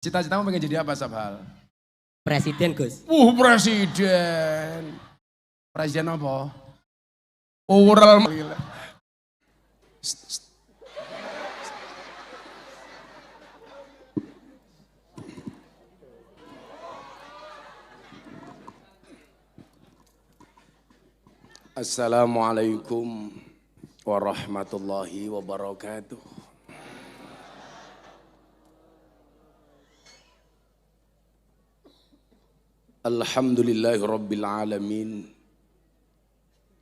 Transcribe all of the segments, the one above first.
Cita-citamu pengen jadi apa, Sabhal? Presiden, Gus. Presiden. Presiden apa? Oral. Assalamualaikum warahmatullahi wabarakatuh. Alhamdulillahi rabbil alamin.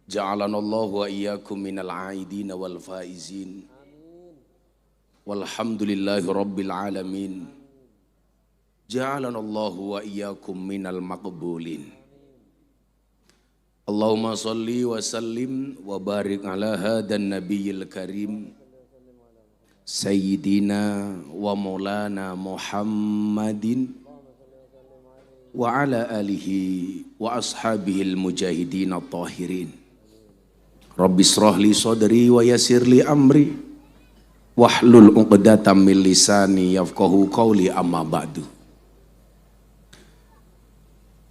Ja'alana Allah wa iyyakum minal aidin wal faizin. Walhamdulillahi rabbil alamin. Ja'alana Allah wa iyyakum minal maqbulin. Allahumma salli wa sallim wa barik ala hadan nabiyil karim Sayyidina wa maulana Muhammadin wa ala alihi wa ashabihil mujahidin at-tahirin. Rabbi shrah li sadri wa yassir li amri wahlul 'uqdatam min lisani yafqahu qawli amma ba'du.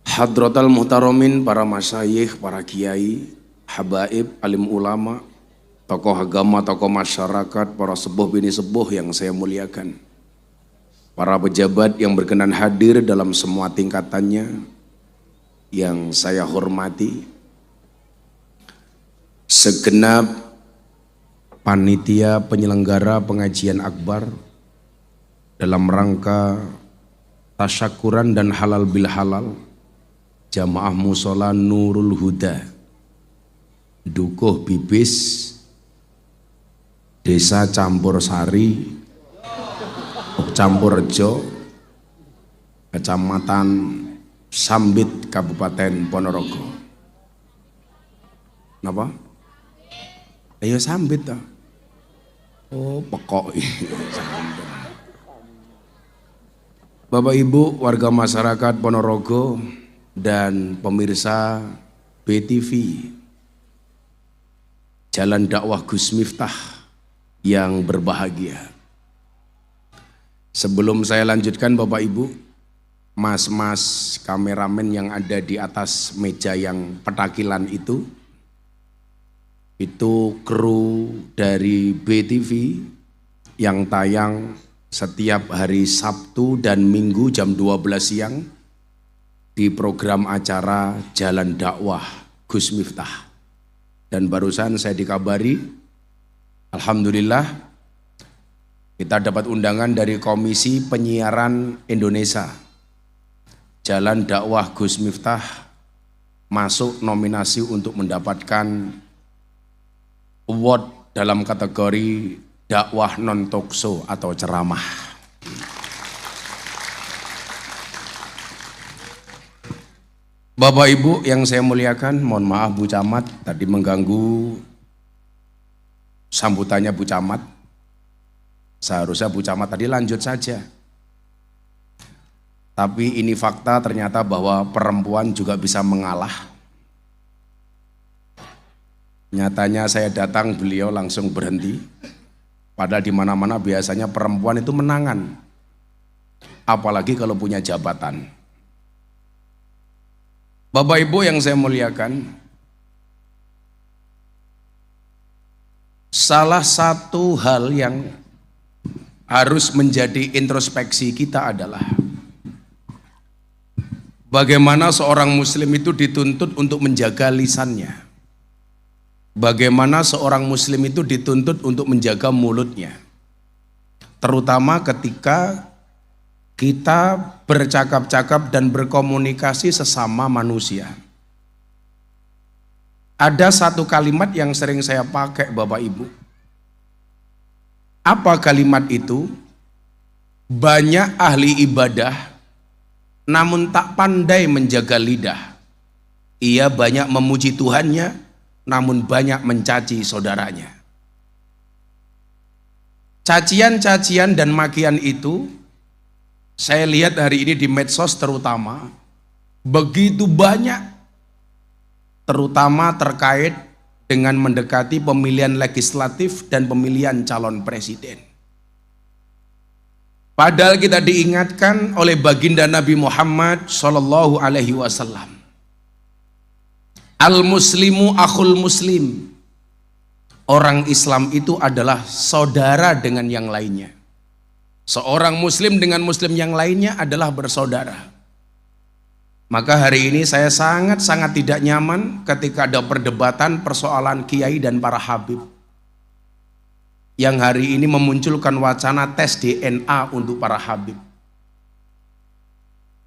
Hadratal muhtaramin, para masyayikh, para kiai, habaib, alim ulama, tokoh agama, tokoh masyarakat, para sepuh bini sepuh yang saya muliakan, para pejabat yang berkenan hadir dalam semua tingkatannya yang saya hormati, segenap panitia penyelenggara pengajian akbar dalam rangka tasyakuran dan halal bil halal Jamaah Musola Nurul Huda Dukuh Bibis Desa Campursari Campurrejo Kecamatan Sambit Kabupaten Ponorogo. Napa? Ayo Sambit toh. Oh, pekok. Bapak Ibu warga masyarakat Ponorogo dan pemirsa BTV Jalan Dakwah Gus Miftah yang berbahagia. Sebelum saya lanjutkan Bapak Ibu, mas-mas kameramen yang ada di atas meja yang petakilan itu kru dari BTV yang tayang setiap hari Sabtu dan Minggu jam 12 siang di program acara Jalan Dakwah Gus Miftah. Dan barusan saya dikabari, alhamdulillah kita dapat undangan dari Komisi Penyiaran Indonesia. Jalan Dakwah Gus Miftah masuk nominasi untuk mendapatkan award dalam kategori dakwah non talkshow atau ceramah. Bapak Ibu yang saya muliakan, mohon maaf Bu Camat tadi mengganggu sambutannya Bu Camat. Seharusnya Bu Camat tadi lanjut saja. Tapi ini fakta ternyata bahwa perempuan juga bisa mengalah. Nyatanya saya datang beliau langsung berhenti. Padahal di mana-mana biasanya perempuan itu menangan. Apalagi kalau punya jabatan. Bapak Ibu yang saya muliakan, salah satu hal yang harus menjadi introspeksi kita adalah bagaimana seorang muslim itu dituntut untuk menjaga lisannya. Bagaimana seorang muslim itu dituntut untuk menjaga mulutnya. Terutama ketika kita bercakap-cakap dan berkomunikasi sesama manusia. Ada satu kalimat yang sering saya pakai Bapak Ibu. Apa kalimat itu? Banyak ahli ibadah namun tak pandai menjaga lidah. Ia banyak memuji Tuhannya namun banyak mencaci saudaranya. Cacian-cacian dan makian itu saya lihat hari ini di medsos terutama begitu banyak, terutama terkait dengan mendekati pemilihan legislatif dan pemilihan calon presiden. Padahal kita diingatkan oleh baginda Nabi Muhammad sallallahu alaihi wasallam. Al-muslimu akhul muslim. Orang Islam itu adalah saudara dengan yang lainnya. Seorang muslim dengan muslim yang lainnya adalah bersaudara. Maka hari ini saya sangat-sangat tidak nyaman ketika ada perdebatan persoalan kiai dan para habib. Yang hari ini memunculkan wacana tes DNA untuk para habib.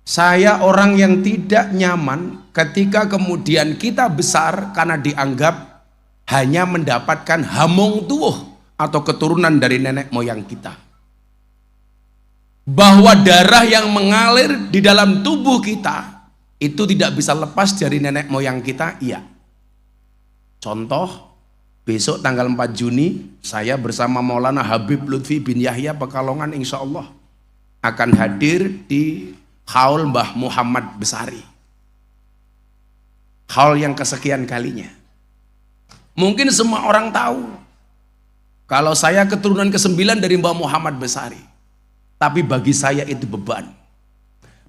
Saya orang yang tidak nyaman ketika kemudian kita besar karena dianggap hanya mendapatkan hamung tuwuh atau keturunan dari nenek moyang kita. Bahwa darah yang mengalir di dalam tubuh kita itu tidak bisa lepas dari nenek moyang kita, iya. Contoh, besok tanggal 4 Juni saya bersama Maulana Habib Lutfi bin Yahya Pekalongan insya Allah akan hadir di Haul Mbah Muhammad Besari. Haul yang kesekian kalinya. Mungkin semua orang tahu kalau saya keturunan ke-9 dari Mbah Muhammad Besari. Tapi bagi saya itu beban.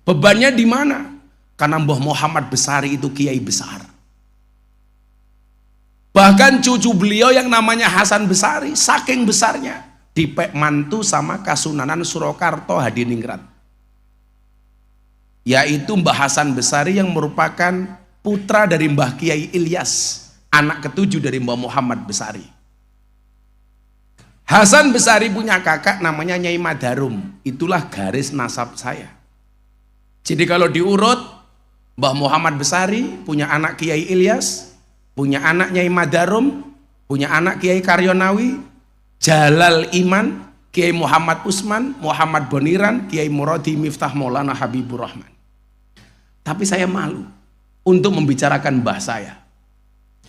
Bebannya di mana? Karena Mbah Muhammad Besari itu kiai besar. Bahkan cucu beliau yang namanya Hasan Besari, saking besarnya, dipek mantu sama Kasunanan Surakarta Hadiningrat. Yaitu Mbah Hasan Besari yang merupakan putra dari Mbah Kiai Ilyas, anak ketujuh dari Mbah Muhammad Besari. Hasan Besari punya kakak namanya Nyai Madarum, itulah garis nasab saya. Jadi kalau diurut, Mbah Muhammad Besari punya anak Kiai Ilyas, punya anak Nyai Madarum, punya anak Kiai Karyonawi, Jalal Iman, Kiai Muhammad Usman, Muhammad Boniran, Kiai Muradi Miftah Maulana Habibur Rahman. Tapi saya malu untuk membicarakan mbah saya.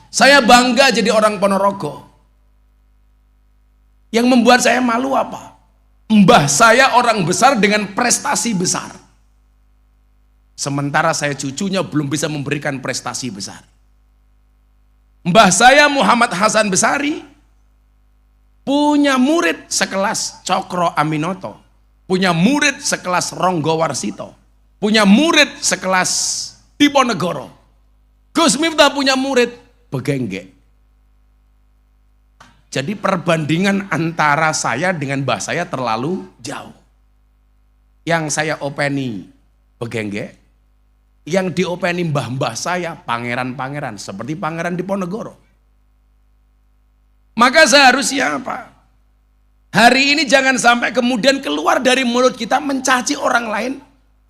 Saya bangga jadi orang Ponorogo. Yang membuat saya malu apa? Mbah saya orang besar dengan prestasi besar. Sementara saya cucunya belum bisa memberikan prestasi besar. Mbah saya Muhammad Hasan Besari punya murid sekelas Cokro Aminoto, punya murid sekelas Ronggo Warsito, punya murid sekelas Diponegoro. Gus Miftah punya murid Begengge. Jadi perbandingan antara saya dengan mbah saya terlalu jauh. Yang saya openi Begengge, yang diopeni mbah-mbah saya pangeran-pangeran seperti Pangeran Diponegoro. Maka seharusnya apa? Hari ini jangan sampai kemudian keluar dari mulut kita mencaci orang lain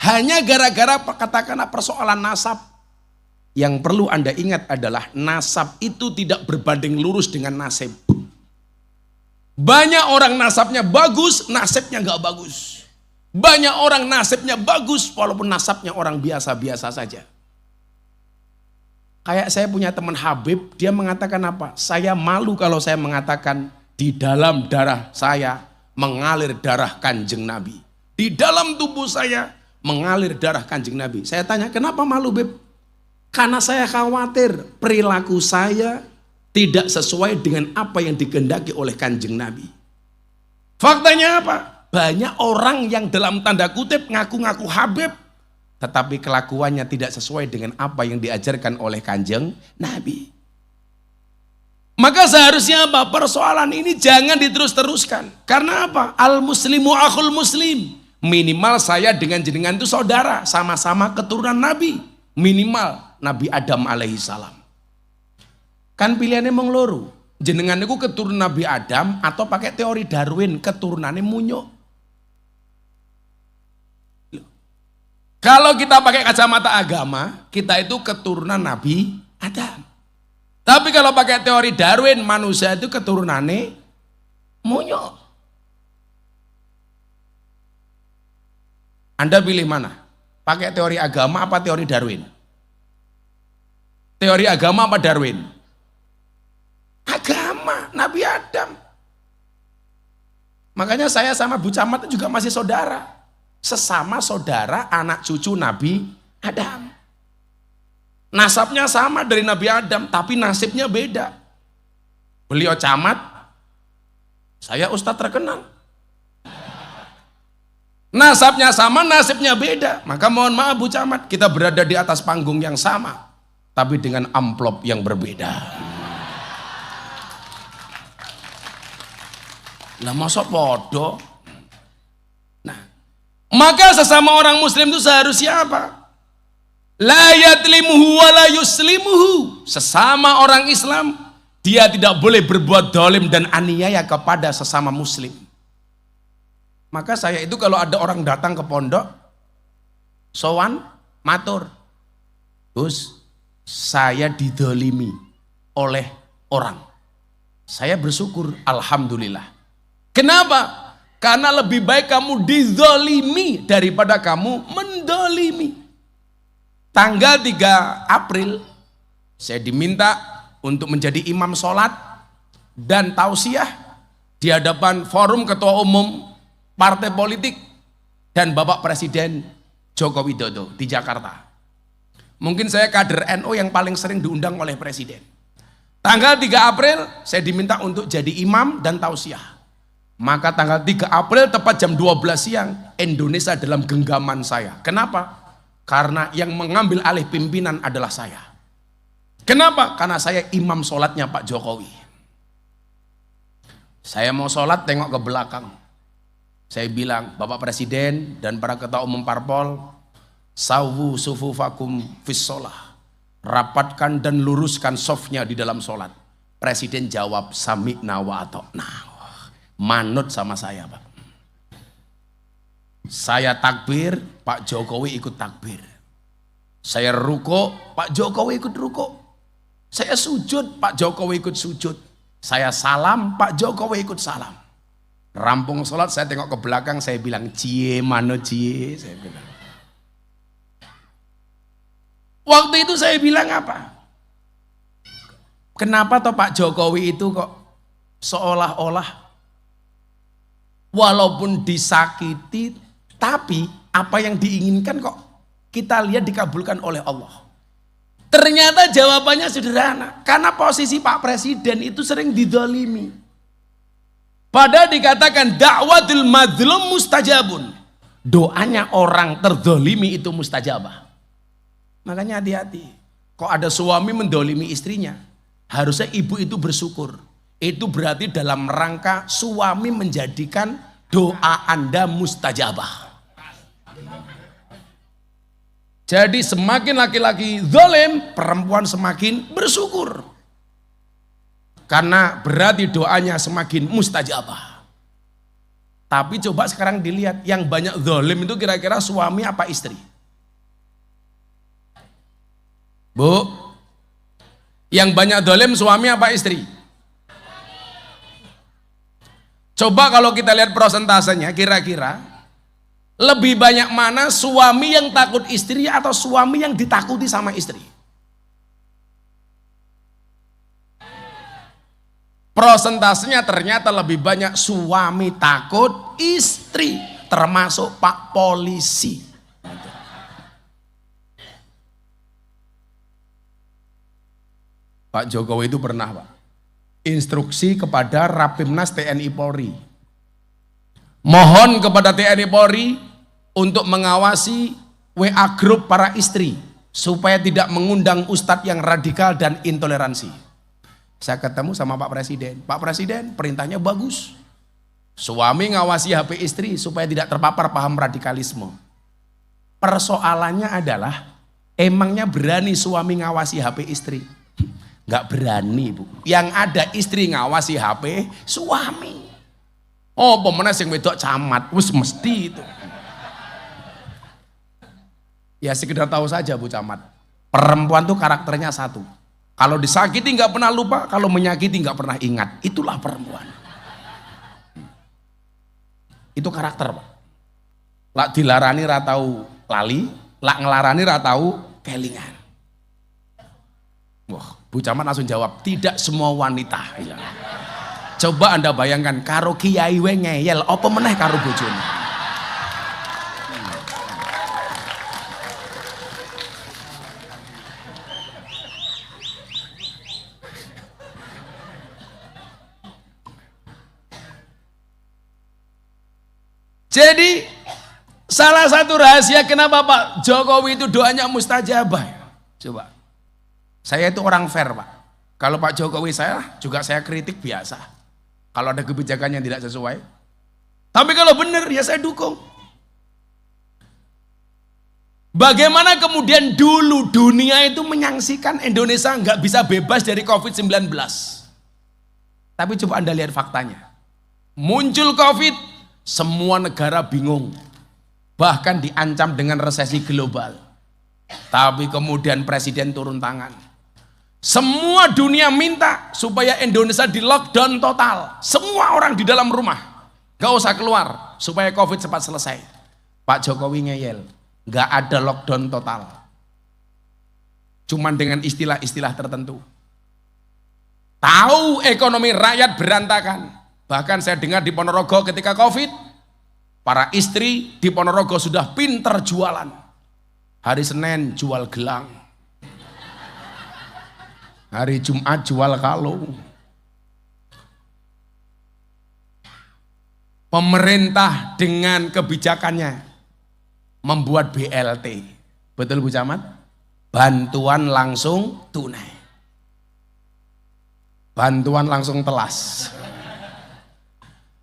hanya gara-gara katakanlah persoalan nasab. Yang perlu Anda ingat adalah nasab itu tidak berbanding lurus dengan nasib. Banyak orang nasabnya bagus, nasibnya nggak bagus. Banyak orang nasibnya bagus, walaupun nasabnya orang biasa-biasa saja. Kayak saya punya teman Habib, dia mengatakan apa? Saya malu kalau saya mengatakan di dalam darah saya mengalir darah Kanjeng Nabi. Di dalam tubuh saya mengalir darah Kanjeng Nabi. Saya tanya, kenapa malu, Beb? Karena saya khawatir perilaku saya tidak sesuai dengan apa yang dikehendaki oleh Kanjeng Nabi. Faktanya apa? Banyak orang yang dalam tanda kutip ngaku-ngaku Habib, tetapi kelakuannya tidak sesuai dengan apa yang diajarkan oleh Kanjeng Nabi. Maka seharusnya apa? Persoalan ini jangan diterus-teruskan. Karena apa? Al-muslimu akhul muslim. Minimal saya dengan jenengan itu saudara, sama-sama keturunan Nabi. Minimal Nabi Adam alaihi salam. Kan pilihannya mung loro. Jenengan itu keturunan Nabi Adam atau pakai teori Darwin keturunannya munyuk. Kalau kita pakai kacamata agama, kita itu keturunan Nabi Adam. Tapi kalau pakai teori Darwin, manusia itu keturunannya munyuk. Anda pilih mana? Pakai teori agama apa teori Darwin? Teori agama apa Darwin? Agama, Nabi Adam. Makanya saya sama Bu Camat juga masih saudara. Sesama saudara anak cucu Nabi Adam. Nasabnya sama dari Nabi Adam, tapi nasibnya beda. Beliau camat, saya ustadz terkenal. Nasabnya sama, nasibnya beda. Maka mohon maaf Bu Camat, kita berada di atas panggung yang sama, tapi dengan amplop yang berbeda. Lah masa podo? Nah, maka sesama orang muslim itu seharusnya apa? La yatlimuhu wa la yuslimuhu. Sesama orang Islam, dia tidak boleh berbuat dolim dan aniaya kepada sesama muslim. Maka saya itu kalau ada orang datang ke pondok, sowan, matur, Gus, saya didolimi oleh orang. Saya bersyukur, alhamdulillah. Kenapa? Karena lebih baik kamu didolimi daripada kamu mendolimi. Tanggal 3 April, saya diminta untuk menjadi imam sholat dan tausiah di hadapan forum ketua umum partai politik dan Bapak Presiden Joko Widodo di Jakarta. Mungkin saya kader NU yang paling sering diundang oleh Presiden. Tanggal 3 April saya diminta untuk jadi imam dan tausiah. Maka tanggal 3 April tepat jam 12 siang Indonesia dalam genggaman saya. Kenapa? Karena yang mengambil alih pimpinan adalah saya. Kenapa? Karena saya imam sholatnya Pak Jokowi. Saya mau sholat tengok ke belakang. Saya bilang, Bapak Presiden dan para ketua umum parpol, sawu sufufakum fis sholah. Rapatkan dan luruskan softnya di dalam sholat. Presiden jawab, sami'na wa atokna. Manut sama saya Pak. Saya takbir, Pak Jokowi ikut takbir. Saya ruko, Pak Jokowi ikut ruko. Saya sujud, Pak Jokowi ikut sujud. Saya salam, Pak Jokowi ikut salam. Rampung sholat, saya tengok ke belakang, saya bilang, cie, manut cie, saya bilang. Waktu itu saya bilang apa? Kenapa toh Pak Jokowi itu kok seolah-olah walaupun disakiti, tapi apa yang diinginkan kok kita lihat dikabulkan oleh Allah. Ternyata jawabannya sederhana, karena posisi Pak Presiden itu sering didolimi. Padahal dikatakan dakwatul mazlum mustajabun. Doanya orang terdolimi itu mustajabah. Makanya hati-hati. Kok ada suami mendolimi istrinya, harusnya ibu itu bersyukur. Itu berarti dalam rangka suami menjadikan doa Anda mustajabah. Jadi semakin laki-laki zalim, perempuan semakin bersyukur. Karena berarti doanya semakin mustajabah. Tapi coba sekarang dilihat, yang banyak zalim itu kira-kira suami apa istri? Bu, yang banyak zalim suami apa istri? Coba kalau kita lihat prosentasenya, kira-kira lebih banyak mana suami yang takut istri atau suami yang ditakuti sama istri? Prosentasenya ternyata lebih banyak suami takut istri, termasuk Pak Polisi. Pak Jokowi itu pernah Pak instruksi kepada Rapimnas TNI Polri, mohon kepada TNI Polri untuk mengawasi WA grup para istri supaya tidak mengundang ustadz yang radikal dan intoleransi. Saya ketemu sama Pak Presiden. Pak Presiden, perintahnya bagus, suami ngawasi HP istri supaya tidak terpapar paham radikalisme. Persoalannya adalah, emangnya berani suami ngawasi HP istri? Nggak berani Bu. Yang ada istri ngawasi HP suami. Oh pemenang yang wedok camat, wis mesti itu. Ya sekedar tahu saja Bu Camat, perempuan tuh karakternya satu. Kalau disakiti nggak pernah lupa, kalau menyakiti nggak pernah ingat. Itulah perempuan. Itu karakter Pak. Lak dilarani ratau lali, lak ngelarani ratau kelingan. Wah, Bu Camat langsung jawab, tidak semua wanita. Ya. Coba Anda bayangkan, karo kiai we ngeyel, apa meneh karo bojone. Jadi Salah satu rahasia kenapa Pak Jokowi itu doanya mustajabah. Coba. Saya itu orang fair, Pak. Kalau Pak Jokowi saya juga saya kritik biasa. Kalau ada kebijakan yang tidak sesuai. Tapi kalau benar ya saya dukung. Bagaimana kemudian dulu dunia itu menyaksikan Indonesia nggak bisa bebas dari COVID-19. Tapi coba Anda lihat faktanya. Muncul COVID, semua negara bingung. Bahkan diancam dengan resesi global. Tapi kemudian presiden turun tangan. Semua dunia minta supaya Indonesia di lockdown total. Semua orang di dalam rumah. Gak usah keluar supaya COVID cepat selesai. Pak Jokowi ngeyel. Gak ada lockdown total. Cuman dengan istilah-istilah tertentu. Tahu ekonomi rakyat berantakan. Bahkan saya dengar di Ponorogo ketika COVID. Para istri di Ponorogo sudah pinter jualan. Hari Senin jual gelang. Hari Jumat jual kalung. Pemerintah dengan kebijakannya membuat BLT. Betul Bu Camat? Bantuan langsung tunai. Bantuan langsung telas.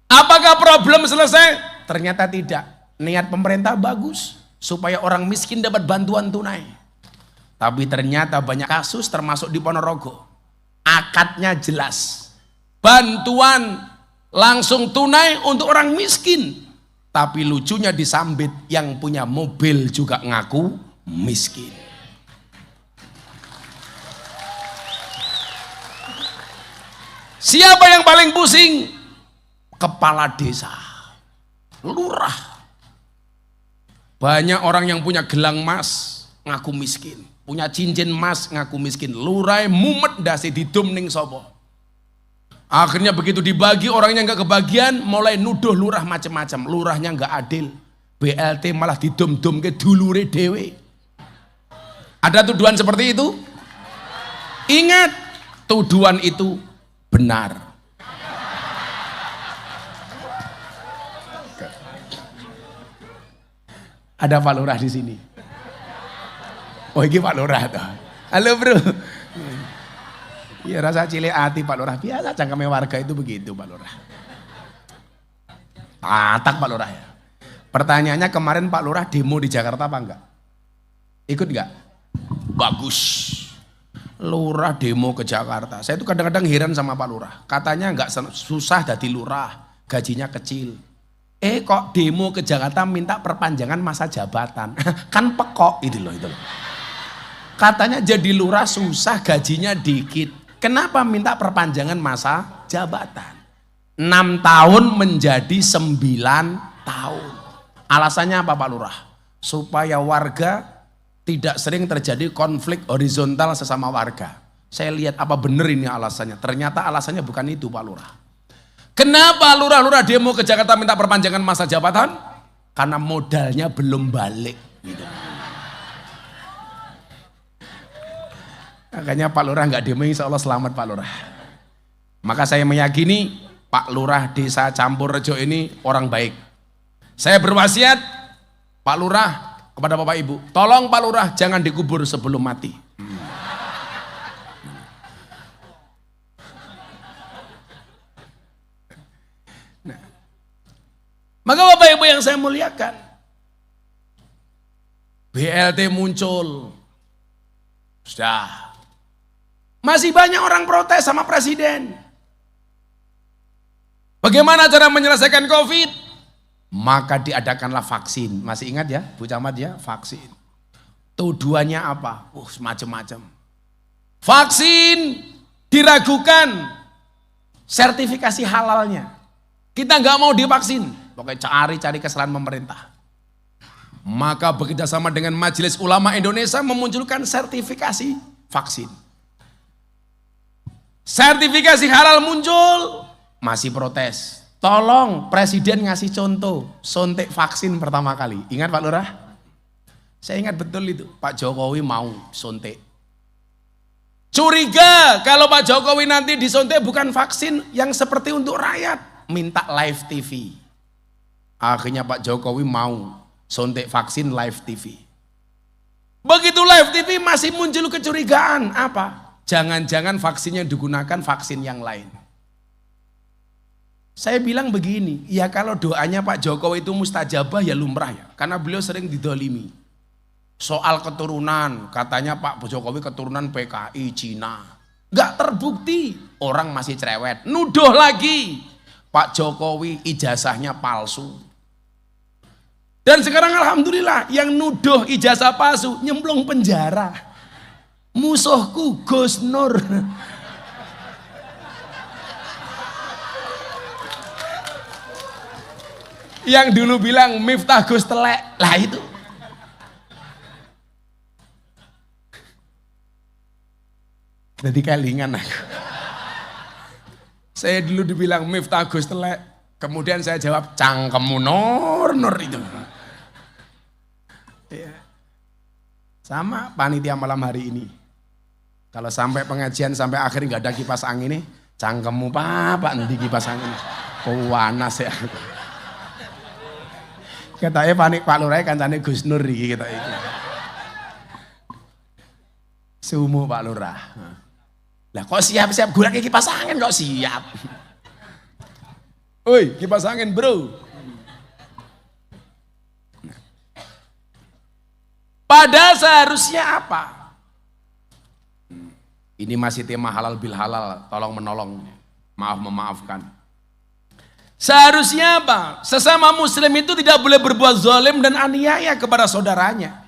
Apakah problem selesai? Ternyata tidak. Niat pemerintah bagus supaya orang miskin dapat bantuan tunai. Tapi ternyata banyak kasus termasuk di Ponorogo. Akadnya jelas. Bantuan langsung tunai untuk orang miskin. Tapi lucunya disambit yang punya mobil juga ngaku miskin. Siapa yang paling pusing? Kepala desa. Lurah. Banyak orang yang punya gelang emas ngaku miskin, punya cincin emas ngaku miskin. Lurah mumet dasi didum ning sopo. Akhirnya begitu dibagi orangnya nggak kebagian, mulai nuduh lurah macam-macam. Lurahnya nggak adil. BLT malah didum-dum ke dulure dewe. Ada tuduhan seperti itu? Ingat, tuduhan itu benar. Ada Pak Lurah di sini. Oh, ini Pak Lurah tuh. Halo bro. Ya rasa cilik hati Pak Lurah. Biasa cangkeme warga itu begitu Pak Lurah. Tatak Pak Lurah ya. Pertanyaannya kemarin Pak Lurah demo di Jakarta apa enggak? Ikut enggak? Bagus. Lurah demo ke Jakarta. Saya itu kadang-kadang heran sama Pak Lurah. Katanya enggak susah jadi lurah. Gajinya kecil. Kok demo ke Jakarta minta perpanjangan masa jabatan. Kan pekok itu loh. Katanya jadi lurah susah, gajinya dikit. Kenapa minta perpanjangan masa jabatan? 6 tahun menjadi 9 tahun. Alasannya apa Pak Lurah? Supaya warga tidak sering terjadi konflik horizontal sesama warga. Saya lihat apa benar ini alasannya. Ternyata alasannya bukan itu Pak Lurah. Kenapa lurah-lurah demo ke Jakarta minta perpanjangan masa jabatan? Karena modalnya belum balik. Gitu. Makanya Pak Lurah nggak demo, insya Allah selamat Pak Lurah. Maka saya meyakini Pak Lurah Desa Campurrejo ini orang baik. Saya berwasiat Pak Lurah kepada Bapak Ibu, tolong Pak Lurah jangan dikubur sebelum mati. Maka Bapak Ibu yang saya muliakan, BLT muncul, sudah. Masih banyak orang protes sama presiden. Bagaimana cara menyelesaikan COVID? Maka diadakanlah vaksin. Masih ingat ya Bu Camat ya, vaksin. Tujuannya apa? Macam-macam. Vaksin diragukan sertifikasi halalnya. Kita nggak mau divaksin. Pokoknya cari kesalahan pemerintah. Maka bekerjasama dengan Majelis Ulama Indonesia memunculkan sertifikasi vaksin. Sertifikasi halal muncul, masih protes. Tolong presiden ngasih contoh, suntik vaksin pertama kali. Ingat Pak Lurah? Saya ingat betul itu, Pak Jokowi mau suntik. Curiga kalau Pak Jokowi nanti disuntik bukan vaksin yang seperti untuk rakyat, minta live TV. Akhirnya Pak Jokowi mau suntik vaksin live TV. Begitu live TV masih muncul kecurigaan, apa? Jangan-jangan vaksin yang digunakan vaksin yang lain. Saya bilang begini, ya kalau doanya Pak Jokowi itu mustajabah ya lumrah ya, karena beliau sering didolimi. Soal keturunan, katanya Pak Jokowi keturunan PKI Cina. Nggak terbukti, orang masih cerewet. Nuduh lagi, Pak Jokowi ijazahnya palsu. Dan sekarang alhamdulillah yang nuduh ijazah palsu nyemplung penjara. Musuhku Gus Nur. Yang dulu bilang Miftah Gus Telek, lah itu. Jadi kelingan aku. Saya dulu dibilang Miftah Gus Telek, kemudian saya jawab cangkemmu Nur itu. Ya. Sama panitia malam hari ini. Kalau sampai pengajian sampai akhir nggak ada kipas angin nih, cangkemmu Pak nanti kipas angin. Panas ya. Katanya panik Pak Lurah kancane Gus Nur iki kita iki. Sumu Pak Lurah. Lah kok siap-siap gulak kipas angin kok siap. Oi, kipas angin, Bro. Padahal seharusnya apa? Ini masih tema halal bil halal, tolong menolong, maaf memaafkan. Seharusnya apa? Sesama muslim itu tidak boleh berbuat zalim dan aniaya kepada saudaranya.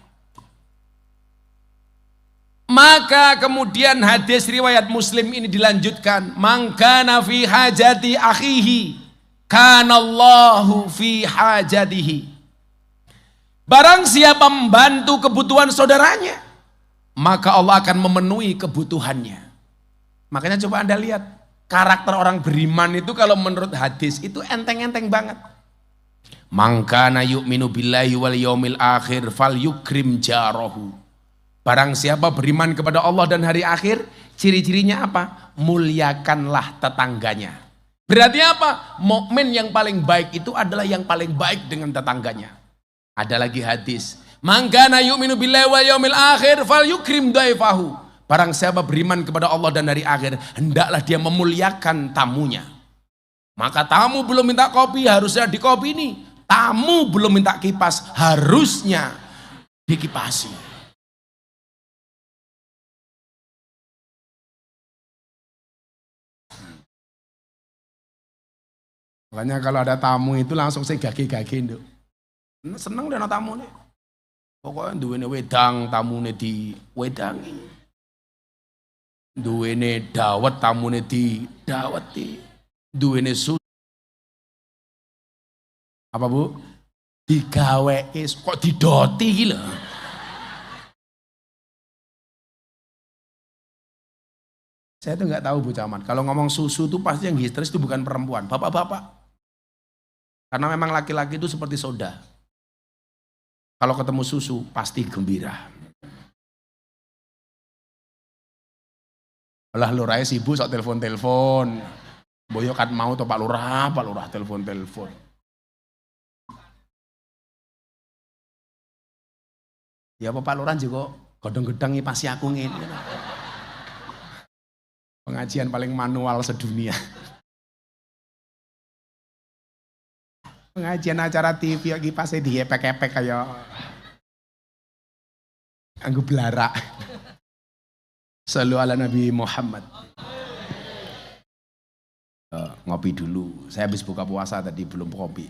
Maka kemudian hadis riwayat Muslim ini dilanjutkan, man kana fi hajati akhihi kanallahu fi hajatihi. Barang siapa membantu kebutuhan saudaranya, maka Allah akan memenuhi kebutuhannya. Makanya coba Anda lihat, karakter orang beriman itu kalau menurut hadis itu enteng-enteng banget. Man kana yu'minu billahi wal yaumil akhir fal yukrim jarahu. Barang siapa beriman kepada Allah dan hari akhir, ciri-cirinya apa? Muliakanlah tetangganya. Berarti apa? Mukmin yang paling baik itu adalah yang paling baik dengan tetangganya. Ada lagi hadis, man kana yu'minu billahi wal yaumil akhir falyukrim dhaifahu. Barang siapa beriman kepada Allah dan hari akhir, hendaklah dia memuliakan tamunya. Maka tamu belum minta kopi, harusnya dikopi nih. Tamu belum minta kipas, harusnya dikipasi. Makanya kalau ada tamu itu langsung saya gage-gage nduk. Seneng deh tamu nih. Pokoknya duwene wedang tamune di wedangi. Duwene dawet tamune di daweti. Duwene susu. Apa Bu? Digaweke kok didoti iki lho. Saya tuh nggak tahu Bu Camat. Kalau ngomong susu tuh pasti yang histeris itu bukan perempuan, bapak-bapak. Karena memang laki-laki itu seperti soda. Kalau ketemu susu pasti gembira. Lah lurah sibuk sok telepon-telepon. Boyo kan mau tuh Pak Lurah telepon-telepon. Ya Pak Lurah juga godong-gedang pasti aku ngene. Pengajian paling manual sedunia. Pengajian acara TV lagi pasti diepek-epek kayak anggo belarak. Shallu ala Nabi Muhammad. Ngopi dulu. Saya habis buka puasa tadi belum kopi.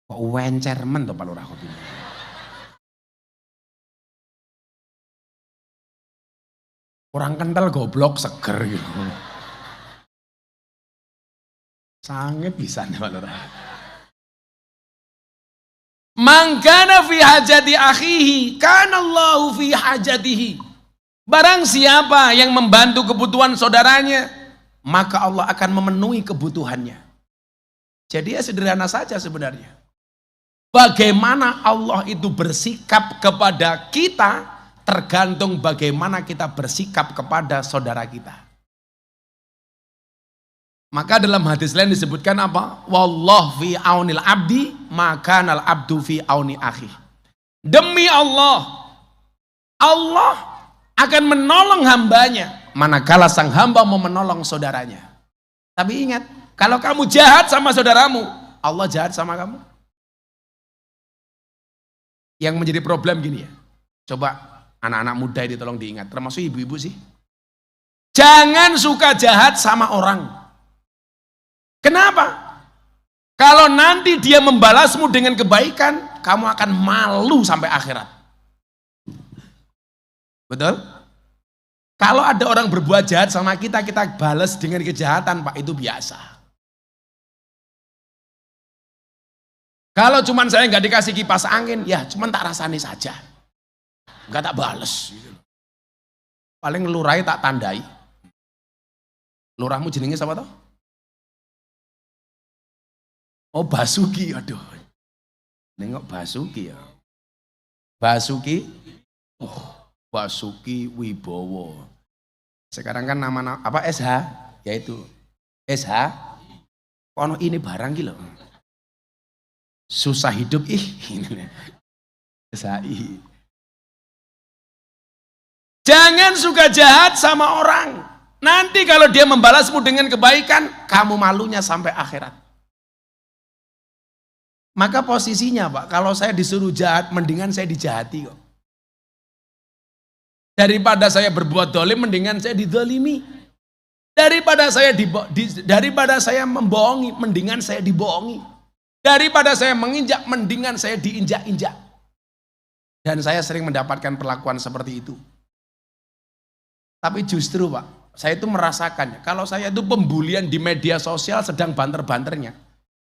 Kok wencermen tuh Pak Lurah kopi. Kurang kental goblok seger gitu. Sangat bisa nih Pak Lurah. Man kana fi hajati akhihi kanallahu fi hajatihi. Barang siapa yang membantu kebutuhan saudaranya, maka Allah akan memenuhi kebutuhannya. Jadi ya sederhana saja sebenarnya. Bagaimana Allah itu bersikap kepada kita tergantung bagaimana kita bersikap kepada saudara kita. Maka dalam hadis lain disebutkan apa? Wallah fi aunil abdi maka nal abdu fi auni akhi. Demi Allah, Allah akan menolong hambanya manakala sang hamba mau menolong saudaranya. Tapi ingat, kalau kamu jahat sama saudaramu, Allah jahat sama kamu. Yang menjadi problem gini ya, coba anak-anak muda ini tolong diingat, termasuk ibu-ibu sih. Jangan suka jahat sama orang. Kenapa? Kalau nanti dia membalasmu dengan kebaikan, kamu akan malu sampai akhirat. Betul? Kalau ada orang berbuat jahat sama kita, kita balas dengan kejahatan, Pak, itu biasa. Kalau cuman saya nggak dikasih kipas angin, ya cuman tak rasani saja. Nggak tak bales. Paling lurai tak tandai. Lurahmu jenenge siapa toh? Oh, Basuki, aduh. Nengok Basuki ya. Basuki, Basuki Wibowo. Sekarang kan nama apa SH, yaitu SH. Kono ini barang gitu. Susah hidup SHI. Jangan suka jahat sama orang. Nanti kalau dia membalasmu dengan kebaikan, kamu malunya sampai akhirat. Maka posisinya Pak, kalau saya disuruh jahat, mendingan saya dijahati kok. Daripada saya berbuat dolim, mendingan saya didolimi. Daripada saya membohongi, mendingan saya dibohongi. Daripada saya menginjak, mendingan saya diinjak-injak. Dan saya sering mendapatkan perlakuan seperti itu. Tapi justru Pak, saya itu merasakannya. Kalau saya itu pembulian di media sosial sedang banter-banternya,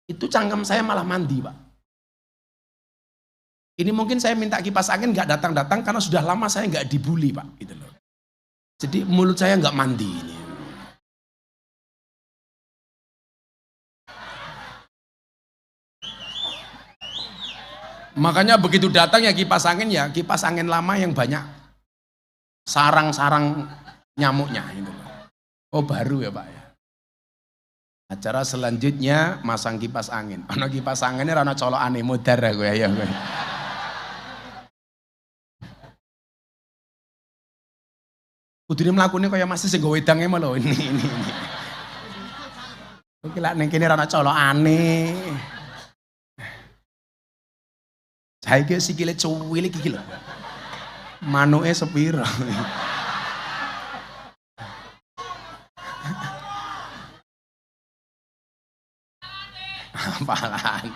itu cangkem saya malah mandi Pak. Ini mungkin saya minta kipas angin nggak datang-datang karena sudah lama saya nggak dibully Pak. Gitu loh. Jadi mulut saya nggak mandi ini. Makanya begitu datang ya kipas angin lama yang banyak sarang-sarang nyamuknya. Gitu loh. Oh baru ya Pak ya. Acara selanjutnya masang kipas angin. Ono kipas anginnya rana colokane modar aku ya. Kudune mlakune kaya masih sing go wedange lho ini. Oke lak ning kene rana colokane. Saiki sikile cuwilik iki lho. Manuke sepira. Apalan.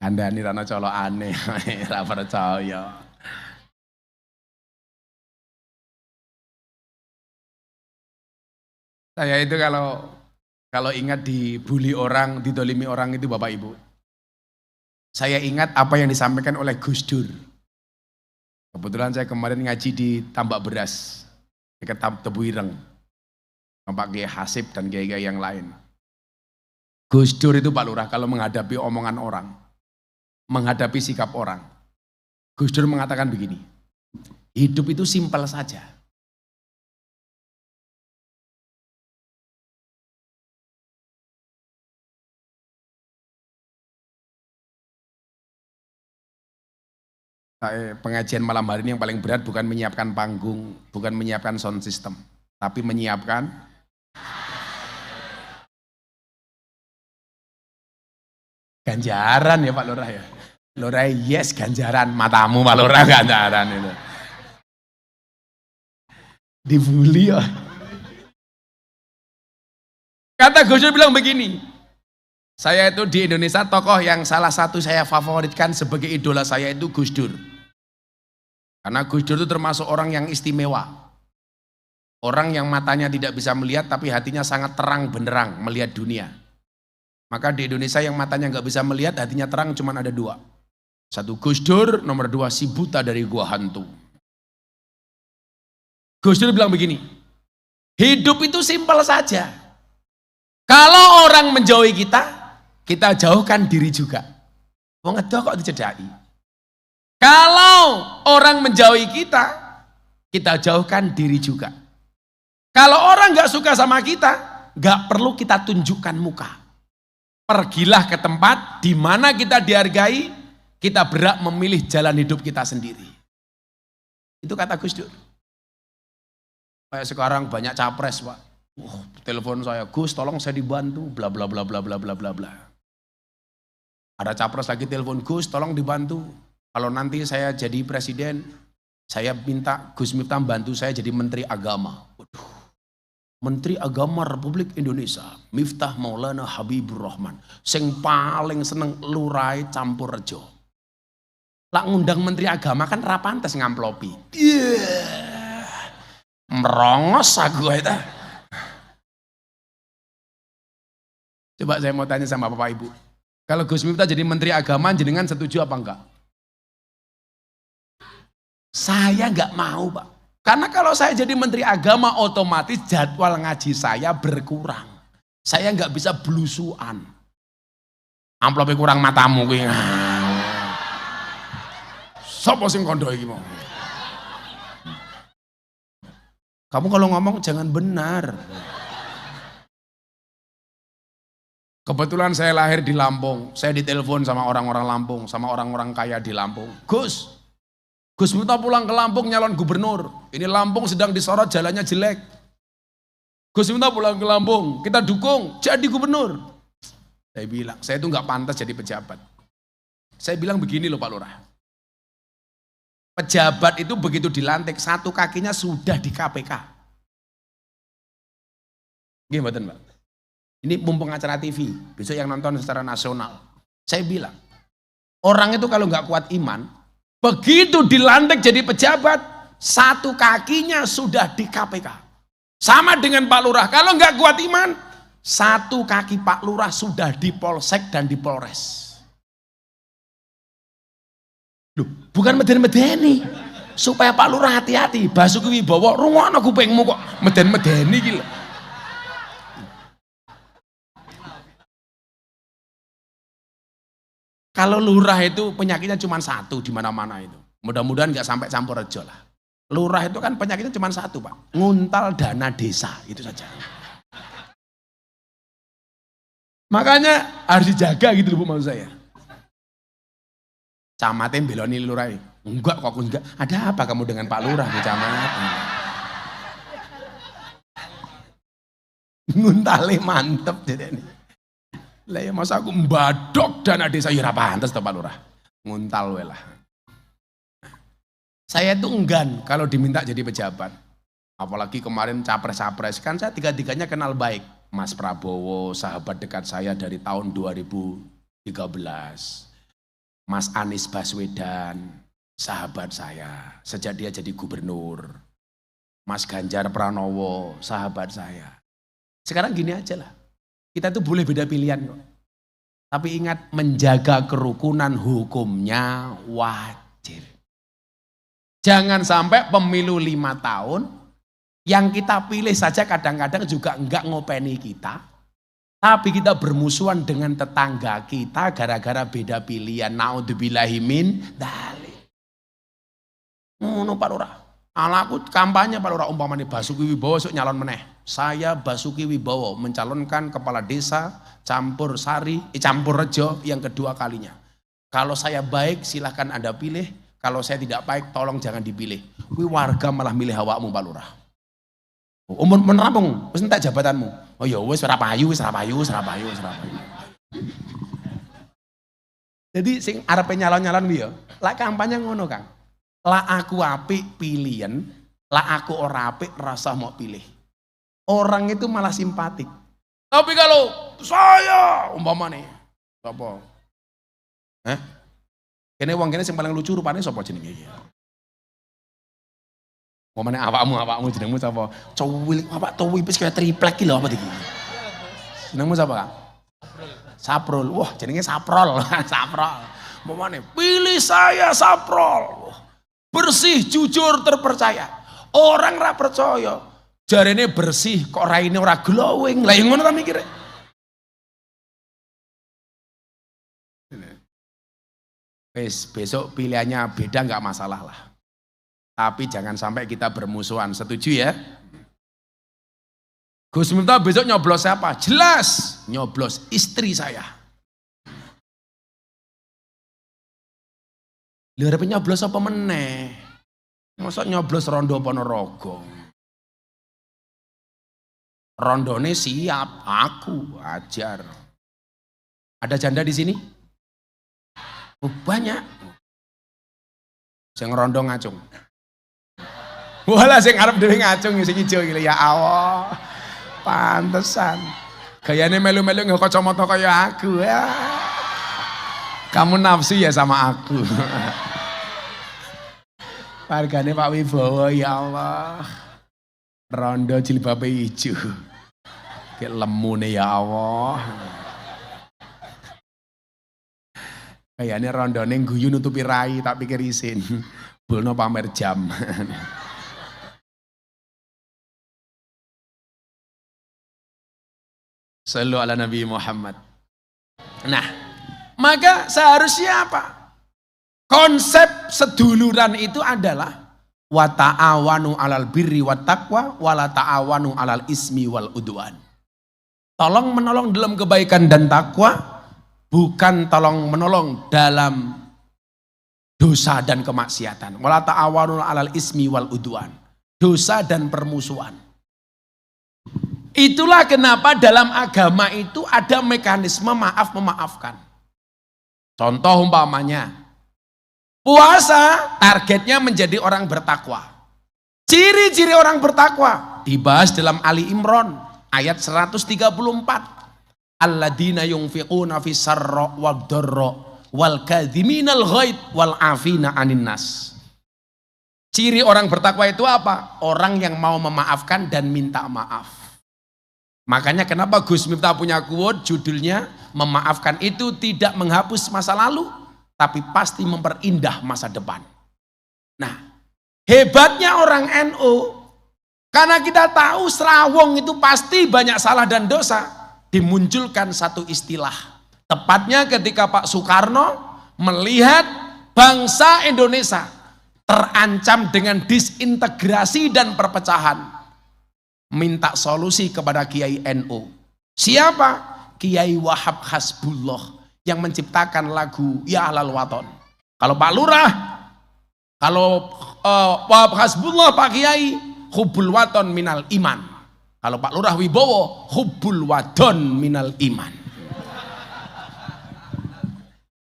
Kandhani rana colokane, ora percaya. Saya itu kalau ingat dibully orang, didolimi orang itu Bapak Ibu. Saya ingat apa yang disampaikan oleh Gus Dur. Kebetulan saya kemarin ngaji di Tambak Beras, dekat Tebu Ireng. Pak Kiai Hasib dan kiai-kiai yang lain. Gus Dur itu Pak Lurah kalau menghadapi omongan orang, menghadapi sikap orang. Gus Dur mengatakan begini, hidup itu simpel saja. Pengajian malam hari ini yang paling berat bukan menyiapkan panggung, bukan menyiapkan sound system, tapi menyiapkan ganjaran ya Pak Lurah ya. Lurah yes ganjaran, matamu Pak Lurah ganjaran itu. Dibully ya. Kata Gus Dur bilang begini, saya itu di Indonesia tokoh yang salah satu saya favoritkan sebagai idola saya itu Gus Dur. Karena Gus Dur itu termasuk orang yang istimewa. Orang yang matanya tidak bisa melihat tapi hatinya sangat terang benderang melihat dunia. Maka di Indonesia yang matanya nggak bisa melihat hatinya terang cuma ada dua. Satu Gus Dur, nomor dua si buta dari gua hantu. Gus Dur bilang begini, hidup itu simpel saja. Kalau orang menjauhi kita, kita jauhkan diri juga. Wong edo kok dicedhaki. Kalau orang menjauhi kita, kita jauhkan diri juga. Kalau orang nggak suka sama kita, nggak perlu kita tunjukkan muka. Pergilah ke tempat di mana kita dihargai, kita berhak memilih jalan hidup kita sendiri. Itu kata Gus Dur. Kayak sekarang banyak capres, Pak. Telepon saya, Gus tolong saya dibantu, bla bla bla bla bla bla bla bla. Ada capres lagi telepon, Gus tolong dibantu. Kalau nanti saya jadi presiden, saya minta Gus Miftah bantu saya jadi Menteri Agama. Waduh. Menteri Agama Republik Indonesia, Miftah Maulana Habibur Rahman. Sing paling seneng lurai campur rejo. Lah ngundang Menteri Agama kan rapantes ngamplopi. Merongos aku itu. Coba saya mau tanya sama Bapak Ibu. Kalau Gus Miftah jadi Menteri Agama, jenengan setuju apa enggak? Saya enggak mau, Pak. Karena kalau saya jadi Menteri Agama, otomatis jadwal ngaji saya berkurang. Saya enggak bisa belusuan. Amplopnya kurang matamu. Sopo sing kondo iki mau? Kamu kalau ngomong jangan benar. Kebetulan saya lahir di Lampung, saya ditelepon sama orang-orang Lampung, sama orang-orang kaya di Lampung. Gus Miftah pulang ke Lampung nyalon gubernur. Ini Lampung sedang disorot jalannya jelek. Gus Miftah pulang ke Lampung, kita dukung jadi gubernur. Saya bilang, saya itu nggak pantas jadi pejabat. Saya bilang begini loh Pak Lurah. Pejabat itu begitu dilantik, satu kakinya sudah di KPK. Gimana Mbak? Ini mumpung acara TV, besok yang nonton secara nasional. Saya bilang, orang itu kalau nggak kuat iman, begitu dilantik jadi pejabat, satu kakinya sudah di KPK. Sama dengan Pak Lurah, kalau nggak kuat iman, satu kaki Pak Lurah sudah di Polsek dan di Polres. Loh, bukan meden-medeni, supaya Pak Lurah hati-hati. Basuki Wibowo, rungokno kupingmu kok meden-medeni gila. Kalau lurah itu penyakitnya cuma satu di mana-mana itu. Mudah-mudahan nggak sampai campur rejo lah. Lurah itu kan penyakitnya cuma satu Pak, nguntal dana desa, itu saja. Makanya harus dijaga gitu loh Bu maksud saya. Camatnya beloni lurah. Enggak kok enggak. Ada apa kamu dengan Pak Lurah di camat? Nguntale mantep jadi ini. Lah ya masa aku mbadok dana desa ya ora pantes to Pak Lurah. Nguntal we lah. Saya itu enggan kalau diminta jadi pejabat. Apalagi kemarin capres-capres kan saya tiga-tiganya kenal baik. Mas Prabowo, sahabat dekat saya dari tahun 2013. Mas Anies Baswedan, sahabat saya sejak dia jadi gubernur. Mas Ganjar Pranowo, sahabat saya. Sekarang gini aja lah. Kita tuh boleh beda pilihan kok. Tapi ingat, menjaga kerukunan hukumnya wajib. Jangan sampai pemilu 5 tahun, yang kita pilih saja kadang-kadang juga enggak ngopeni kita. Tapi kita bermusuhan dengan tetangga kita gara-gara beda pilihan. Naudzubillahi min dzalik. Ngono Pak Lurah. Alaku kampanye Pak Lurah umpamane Basuki Wibowo sok nyalon meneh. Saya Basuki Wibowo mencalonkan kepala desa campur rejo yang kedua kalinya. Kalau saya baik silahkan Anda pilih, kalau saya tidak baik tolong jangan dipilih. Kuwi warga malah milih awakmu Pak Lurah. Umur menerampung, wis entek jabatanmu. Oh ya wis ora payu. Jadi sing arepe nyalon-nyalon kuwi ya, lak kampanye ngono Kang. Lah aku apik pilihan, lah aku ora apik rasa mau pilih. Orang itu malah simpatik. Tapi kalau saya umpamane sapa? Kene wong kene sing paling lucu rupane sapa jenenge iki? Umpamane awakmu jenengmu sapa? Cowil apa tuwi wis kaya triplek iki lho apa iki? Jenengmu sapa, Kang? Saprol. Wah, jenenge Saprol. Saprol. Umpamane pilih saya Saprol. Bersih, jujur, terpercaya. Orang ra percaya. Jarene bersih kok raine ora glowing. Lah yang ngono ta mikire? besok pilihannya beda nggak masalah lah. Tapi jangan sampai kita bermusuhan, setuju ya? Gus Miftah besok nyoblos siapa? Jelas, nyoblos istri saya. Lihat nyoblos apa meneh? Masa nyoblos Rondo Ponorogo? Rondone siap, aku ajar. Ada janda di sini? Oh, banyak. Sing rondo ngacung. Walah sing arep dhewe ngacung sing ijo iki ya Allah. Pantesan. Gayane melu-melu nggo kacamata kaya aku ya. Kamu nafsu ya sama aku. Hargane Pak Wibowo ya Allah. Rondo jilbabe ijo. Kayak lemune ya Allah. Kayaknya rondone guyu nutupi rai tak pikir isin. Bulno pamer jam. Sallu ala Nabi Muhammad. Nah, maka seharusnya apa? Konsep seduluran itu adalah wa ta'awanu alal birri wat taqwa wa la ta'awanu alal ismi wal udwan. Tolong menolong dalam kebaikan dan takwa, bukan tolong menolong dalam dosa dan kemaksiatan. Wa la ta'awanu alal ismi wal udwan. Dosa dan permusuhan. Itulah kenapa dalam agama itu ada mekanisme maaf memaafkan. Contoh umpamanya, puasa targetnya menjadi orang bertakwa. Ciri-ciri orang bertakwa dibahas dalam Ali Imran ayat 134. Alladzina yunfiquna fis sarra wad dharra wal kadhiminal ghaid wal afina 'anin nas. Ciri orang bertakwa itu apa? Orang yang mau memaafkan dan minta maaf. Makanya kenapa Gus Miftah punya quote judulnya memaafkan itu tidak menghapus masa lalu tapi pasti memperindah masa depan. Nah, hebatnya orang NU karena kita tahu Serawong itu pasti banyak salah dan dosa, dimunculkan satu istilah. Tepatnya ketika Pak Soekarno melihat bangsa Indonesia terancam dengan disintegrasi dan perpecahan. Minta solusi kepada Kiai NU. Siapa? Kiai Wahab Hasbullah yang menciptakan lagu Ya Ahlal Waton. Kalau Pak Lurah, kalau Wahab Hasbullah Pak Kiai, Hubbul Waton minal iman. Kalau Pak Lurah Wibowo, Hubbul Wadon minal iman.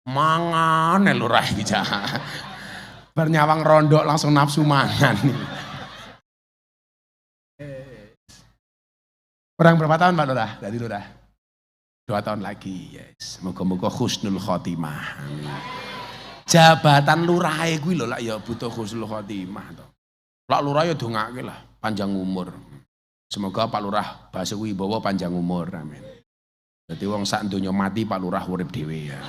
Mangane Lurah iki. Bernyawang rondo langsung nafsu mangan. Kurang berapa tahun Pak Lurah? Dari Lurah 2 tahun lagi, yes. Moga-moga husnul khotimah. Jabatan lurah kuwi lho lak ya butuh husnul khotimah to. Lak lurah ya dongake lah panjang umur. Semoga Pak Lurah Basuki Wibowo panjang umur, amin. Dadi wong sak donya mati Pak Lurah urip dhewe ya.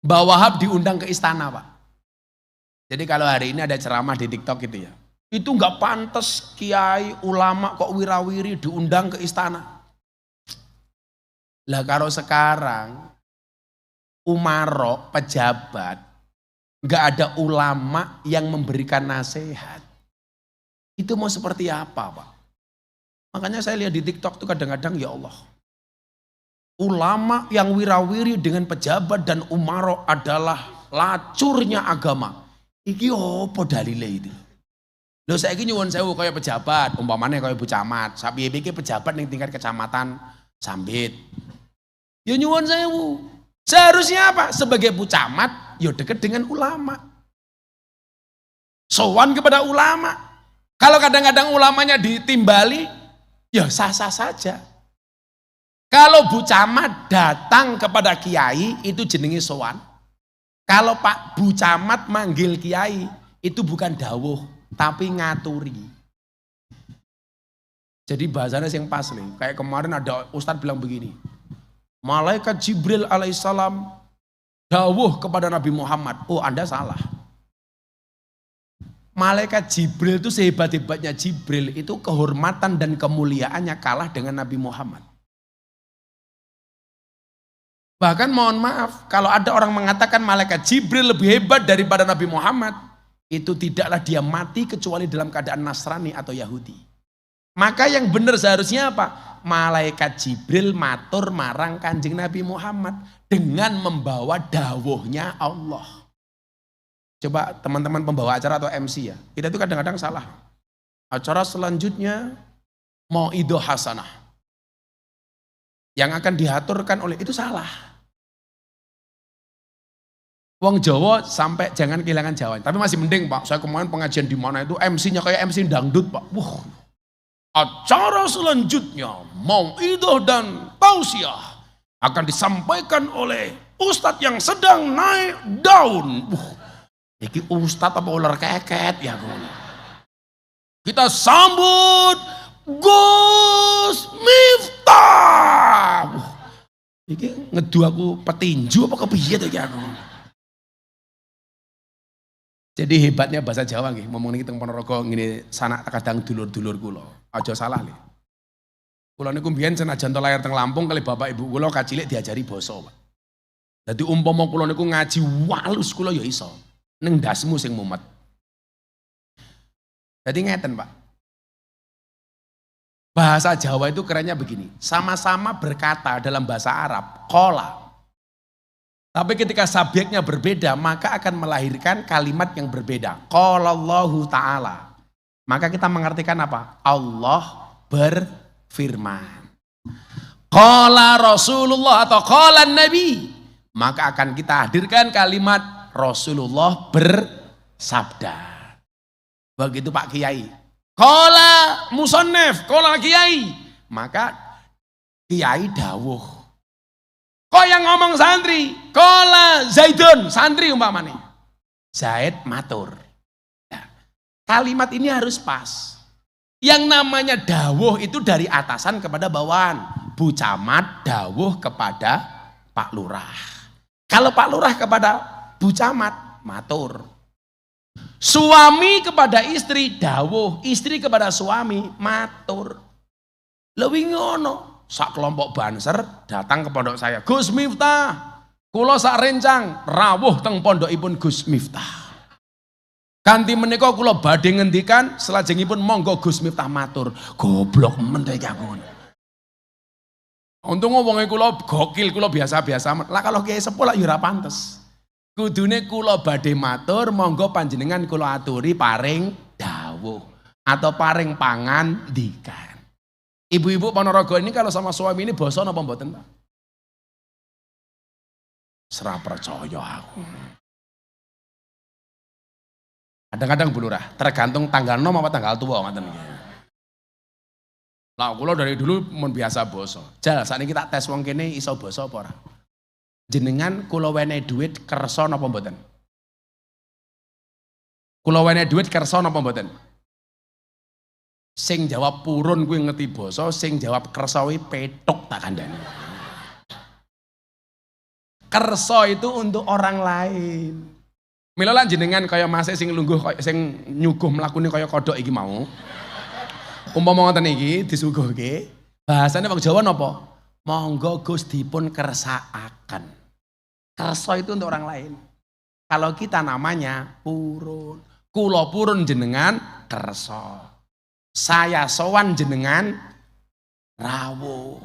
Mbah Wahab diundang ke istana, Pak. Jadi kalau hari ini ada ceramah di TikTok gitu ya, itu nggak pantas kiai ulama kok wirawiri diundang ke istana. Lah kalau sekarang umaro pejabat nggak ada ulama yang memberikan nasihat, itu mau seperti apa Pak? Makanya saya lihat di TikTok tuh kadang-kadang ya Allah, ulama yang wirawiri dengan pejabat dan umaro adalah lacurnya agama. Iki apa dalile itu? Lho saiki nyuwun sewu kaya pejabat, umpamane kaya Bu Camat, sapiye iki pejabat ning tingkat kecamatan Sambit. Ya nyuwun sewu. Seharusnya apa? Sebagai Bu Camat, ya dekat dengan ulama. Sowan kepada ulama. Kalau kadang-kadang ulamanya ditimbali, ya sah-sah saja. Kalau Bu Camat datang kepada kiai, itu jenenge sowan. Kalau Pak Bu Camat manggil kiai, itu bukan dawuh, tapi ngaturi. Jadi bahasanya yang pas nih. Kayak kemarin ada Ustadz bilang begini, Malaikat Jibril alaihissalam dawuh kepada Nabi Muhammad. Oh Anda salah. Malaikat Jibril itu sehebat-hebatnya Jibril, itu kehormatan dan kemuliaannya kalah dengan Nabi Muhammad. Bahkan mohon maaf, kalau ada orang mengatakan malaikat Jibril lebih hebat daripada Nabi Muhammad, itu tidaklah dia mati kecuali dalam keadaan Nasrani atau Yahudi. Maka yang benar seharusnya apa? Malaikat Jibril matur marang Kanjeng Nabi Muhammad dengan membawa dawuhnya Allah. Coba teman-teman pembawa acara atau MC ya, kita itu kadang-kadang salah. Acara selanjutnya Mauidhah Hasanah yang akan diaturkan oleh itu salah. Wong Jawa sampai jangan kehilangan Jawa. Tapi masih mending Pak, saya kemarin pengajian di mana itu MC-nya kayak MC dangdut Pak. Wah, acara selanjutnya Mauidhah dan Tausiah akan disampaikan oleh Ustadz yang sedang naik daun. Iki Ustadz apa ular keket ya gue. Kita sambut Gus Miftah. Iki ngedu aku petinju apa kepiye to iki aku. Jadi hebatnya bahasa Jawa nggih, ngomong niki teng Ponorogo ngene sanak kadang dulur-dulur kula. Aja salah lho. Kula niku mbiyen senajan to lahir teng Lampung kali bapak ibu kula kacilik diajari basa, Pak. Dadi umpama kula niku ngaji walus kula ya iso. Ning ndasmu sing mumet. Jadi ngeten, Pak. Bahasa Jawa itu kerennya begini, sama-sama berkata dalam bahasa Arab, qala. Tapi ketika subjeknya berbeda, maka akan melahirkan kalimat yang berbeda. Qalallahu ta'ala. Maka kita mengartikan apa? Allah berfirman. Qala Rasulullah atau qala Nabi. Maka akan kita hadirkan kalimat Rasulullah bersabda. Begitu Pak Kiai. Qala musannif, qala Kiai. Maka Kiai dawuh. Kok yang ngomong santri? Qala Zaidun, santri umpamanya. Zaid matur. Ya. Kalimat ini harus pas. Yang namanya dawuh itu dari atasan kepada bawahan. Bu Camat dawuh kepada Pak Lurah. Kalau Pak Lurah kepada Bu Camat, matur. Suami kepada istri, dawuh. Istri kepada suami, matur. Lewing ngono. Sak kelompok banser datang ke pondok saya. Gus Miftah, kula sak rencang rawuh teng pondokipun Gus Miftah. Kanthi menika kula badhe ngendikan selajengipun monggo Gus Miftah matur. Goblok men to iki aku. Untung wonge kula gokil, kula biasa-biasa. Lah kalau kiai sepuh lak ya ora pantes. Kudune kula badhe matur, monggo panjenengan kula aturi paring dawuh atau paring pangandikan. Ibu-ibu Ponorogo ini kalau sama suami ini bosan apa mboten, Pak? Serah percaya aku. Kadang-kadang Bu Lurah, tergantung tanggal nom apa tanggal tua ngoten iki. Lah kula dari dulu mun biasa basa. Jal sakniki kita tes wong kene iso basa apa ora? Jenengan kula wenehi dhuwit kersa napa mboten? Kula wenehi dhuwit kersa napa mboten? Sing jawab purun kuwi ngerti basa, sing jawab kersa kuwi petuk tak kandhani. Kersa itu untuk orang lain. Mila lan jenengan kaya masih sing lungguh kaya sing nyuguh mlakune kaya kodhok iki mau. Umpama ngoten iki disuguhke, bahasane wong Jawa napa? Monggo Gus dipun kersakaken. Kersa itu untuk orang lain. Kalau kita namanya purun. Kula purun jenengan kersa. Saya sowan jenengan rawuh.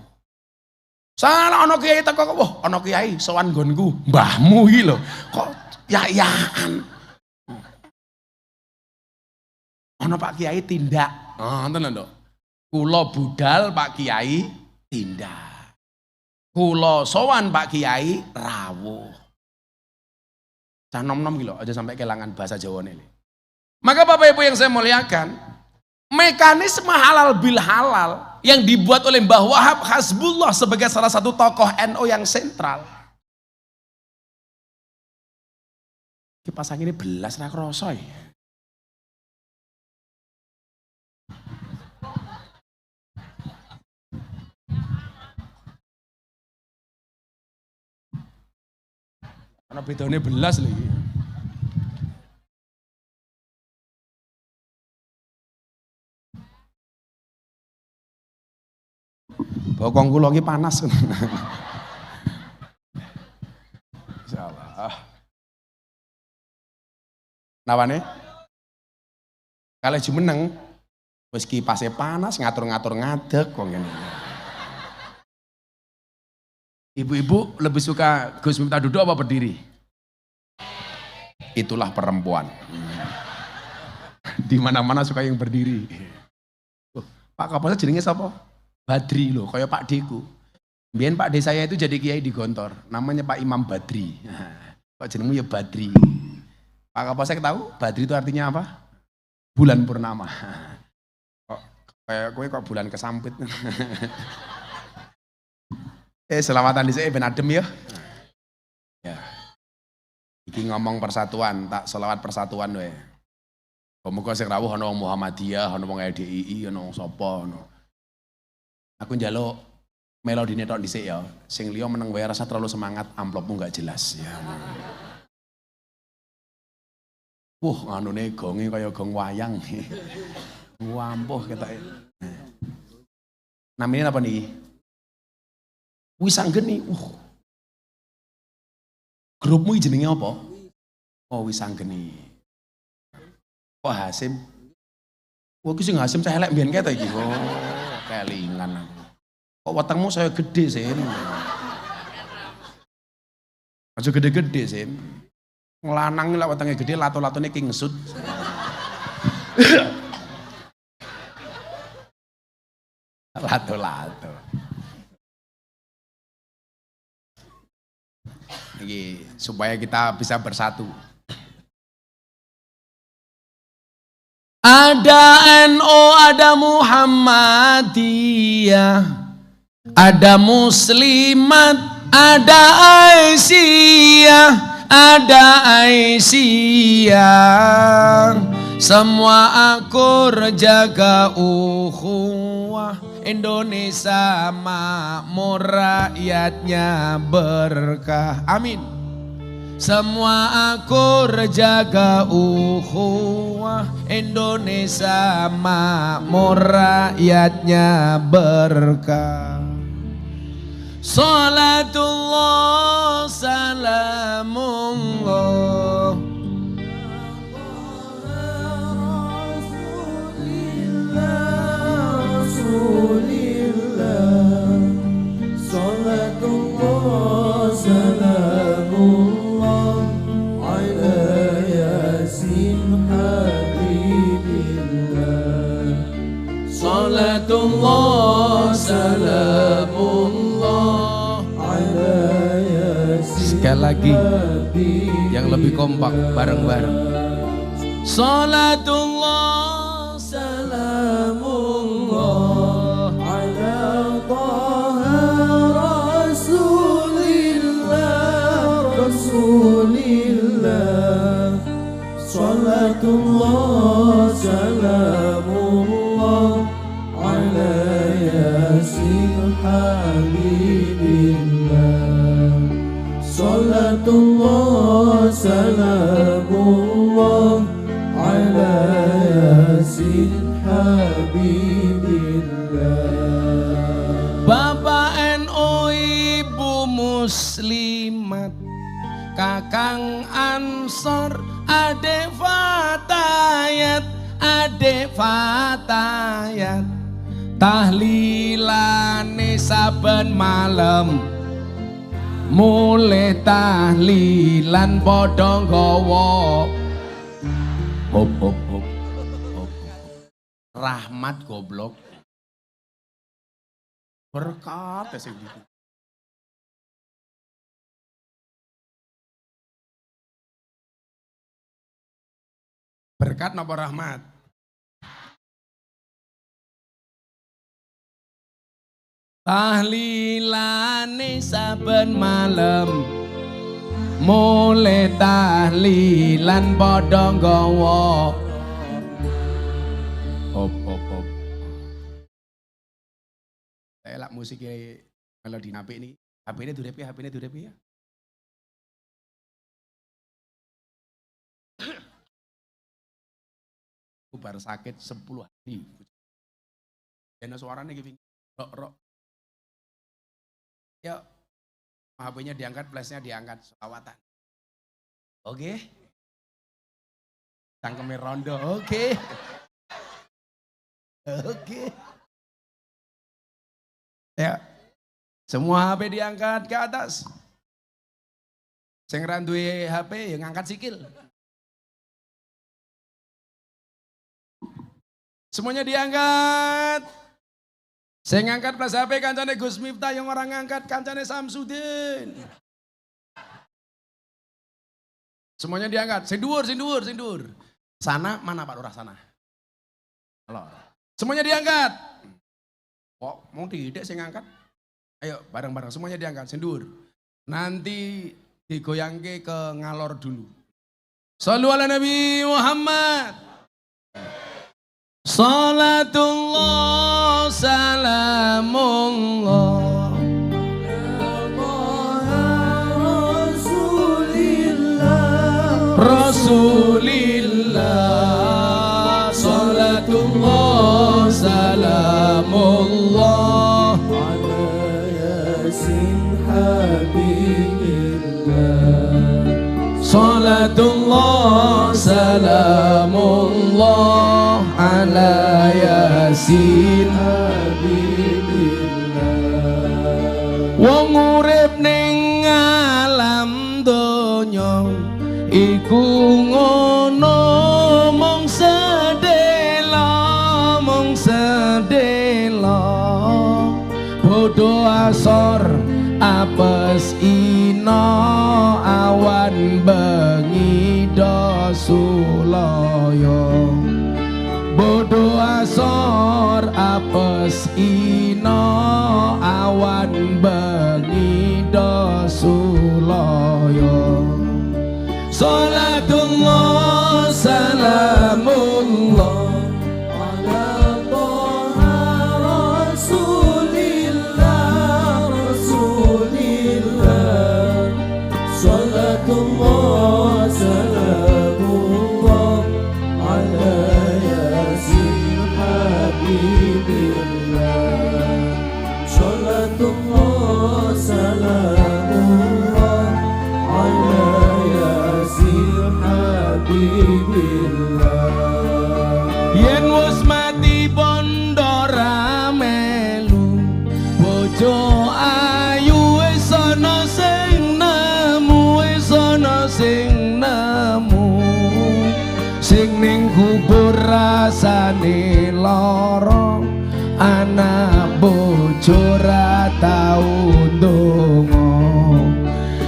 Salah ana kiai teko kok, wah ana kiai sowan nggonku, mbahmu iki lho. Kok ya-yaan. Ana Pak Kiai tindak. Ngoten lho. Kula budal Pak Kiai tindak. Kula sowan Pak Kiai rawuh. Cah nom-nom iki lho, aja sampai kelangan bahasa Jawane. Maka Bapak Ibu yang saya muliakan, mekanisme halal bil halal yang dibuat oleh Mbah Wahab Hasbullah sebagai salah satu tokoh NU yang sentral. Kipas angin ini belas ra kroso ya. Ana bedane belas lho iki. Bokong kula iki panas. Allah. Nawane? Kalau jumeneng, wis kipase panas, ngatur-ngatur ngadeg kok ngene. Ibu-ibu lebih suka Gus Miftah duduk apa berdiri? Itulah perempuan. Di mana-mana suka yang berdiri. Pak Kapolres jenenge sapa? Badri loh, kayak Pak Deku. Biyen Pak D saya itu jadi kiai di Gontor, namanya Pak Imam Badri. Kok jenengmu ya Badri. Pak Kapolsek tahu Badri itu artinya apa? Bulan purnama. Kok kayak kowe kok bulan kesampit. Selamatan di ben adem ya. Ya. Iki ngomong persatuan, tak selawat persatuan wae. Muga sing rawuh ana wong Muhammadiyah, ana wong LDII, ana wong sapa ana. Aku njaluk melodine tok dhisik ya. Sing liya meneng wae rasa terlalu semangat, amplopmu enggak jelas ya. Anune gonge kaya gong wayang. Wampuh ketoke. Namanya apa nih? Wisanggeni. Grupmu jenenge apa? Oh, Wisanggeni. Kok Hasim? Ki sing Hasim saya elek mbiyen kete iki. Oh, kelingan aku. Kok wetengmu saya gede, Sin? Aja gede-gede, Sin. Ngelanang lek wetenge gede, lato-latone ki ngesut. Lato-lato. Iki supaya kita bisa bersatu. Ada NU, ada Muhammadiyah, ada Muslimat, ada Aisyah, ada Aisyah. Semua akur jaga ukhuwah, Indonesia makmur, rakyatnya berkah. Amin. Semua akur jaga ukhuwah, Indonesia makmur, rakyatnya berkah. Salatullah salamullah Rasulillah, salatullah salamullah ala yasin habibillah. Salatullah salamullah ala yasin. Sekali lagi yang lebih kompak bareng-bareng. Salatullah salamullah ala taha rasulillah, rasulillah. Salatullah salamullah ala yasin habibillah. Salatullah salamullah ala yasin habibillah. Bapak NU, Ibu Muslimat, Kakang Ansor, Adek Fatayat, Adek Fatayat, tahlilane saben malam, mulai tahlilan padha nggawa hop hop hop hop. Rahmat goblok. Berkat sing gitu. Berkat napa rahmat? Tahlilane saben malam, mulai tahlilan padha nggawa hop hop hop. Saya lak musik melodi nape ini. HP ini durep ya, HP ini durep ya. Aku baru sakit 10 hari. Dan suaranya gini, rok. Ya, HP-nya diangkat, flashnya diangkat, selawatan. Oke. Cangkeme rondo. Oke. Oke. Ya. Semua HP diangkat ke atas. Sing ra duwe HP ya ngangkat sikil. Semuanya diangkat. Saya ngangkat plus HP kancane Gus Miftah, yang orang ngangkat kancane Samsudin. Semuanya diangkat. Sing dhuwur. Sana mana Pak Lurah sana? Halo. Semuanya diangkat. Kok mau tidak sing ngangkat? Ayo bareng-bareng semuanya diangkat, sing dhuwur. Nanti digoyangke ke ngalor dulu. Shallu ala Nabi Muhammad. Salatullah salamullah Rasulillah. Salatullah salamullah ala yasin habibillah. Salatullah salamullah ala yasin habibillah. Wong urip ning alam donya iku ngono mung sedela bodho asor apes ina awan bengi dosulaya. Bodho asor apes ina awan bengi dosulaya. Salatullah salamullah ala Taha Rasulillah. Salatullah salamullah ala yasin habibillah. Salatullah salamullah ala yasin habibillah. Yen wis mati bondo ra melu bojo ayu wis ana sing nemu, sing ning kubur rasane lara, anak bojo ra tau ndonga.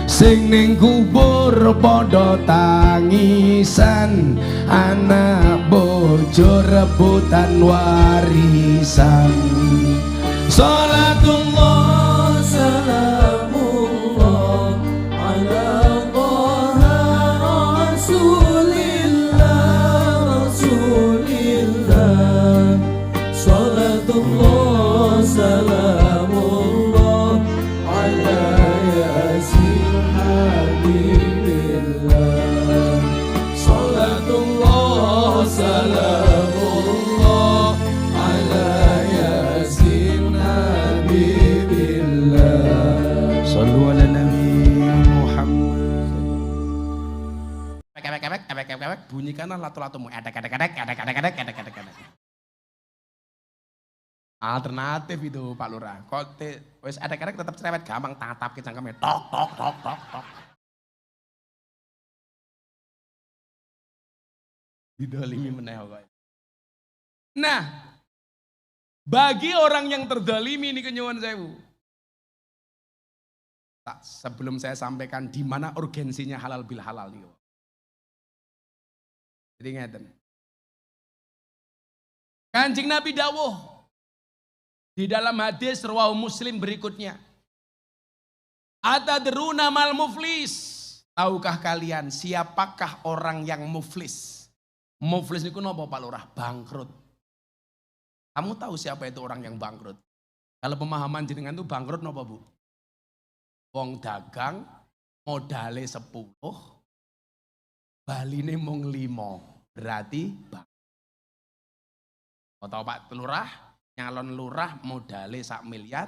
Sing ning kubur padha tangisan, anak bojo rebutan warisan. Salatullah salamullah ala Taha Rasulillah. Salatullah salamullah ala yasin habibillah. Salatullah salamullah ala yasin habibillah. Sallu ala Nabi Muhammad. Kebek, bunyikanlah latu-latumu. Edek. Alternatif itu Pak Lurah. Kok wis edek-edek tetap cerewet, gampang tatap ke cangkeme. Tok. Didolimi meneh kok. Nah, bagi orang yang terdolimi ini nyuwun sewu. Sebelum saya sampaikan di mana urgensinya halal bil halal nih. Jadi ngeten. Kanjeng Nabi dawuh di dalam hadis riwayat Muslim berikutnya. Atadruna mal muflis? Tahukah kalian siapakah orang yang muflis? Muflis niku napa Pak Lurah? Bangkrut. Kamu tahu siapa itu orang yang bangkrut? Kalau pemahaman jenengan itu bangkrut napa Bu? Wong dagang modale 10, baline mung 5, berarti bangkrut. Atau Pak Lurah, nyalon lurah modale 1 miliar,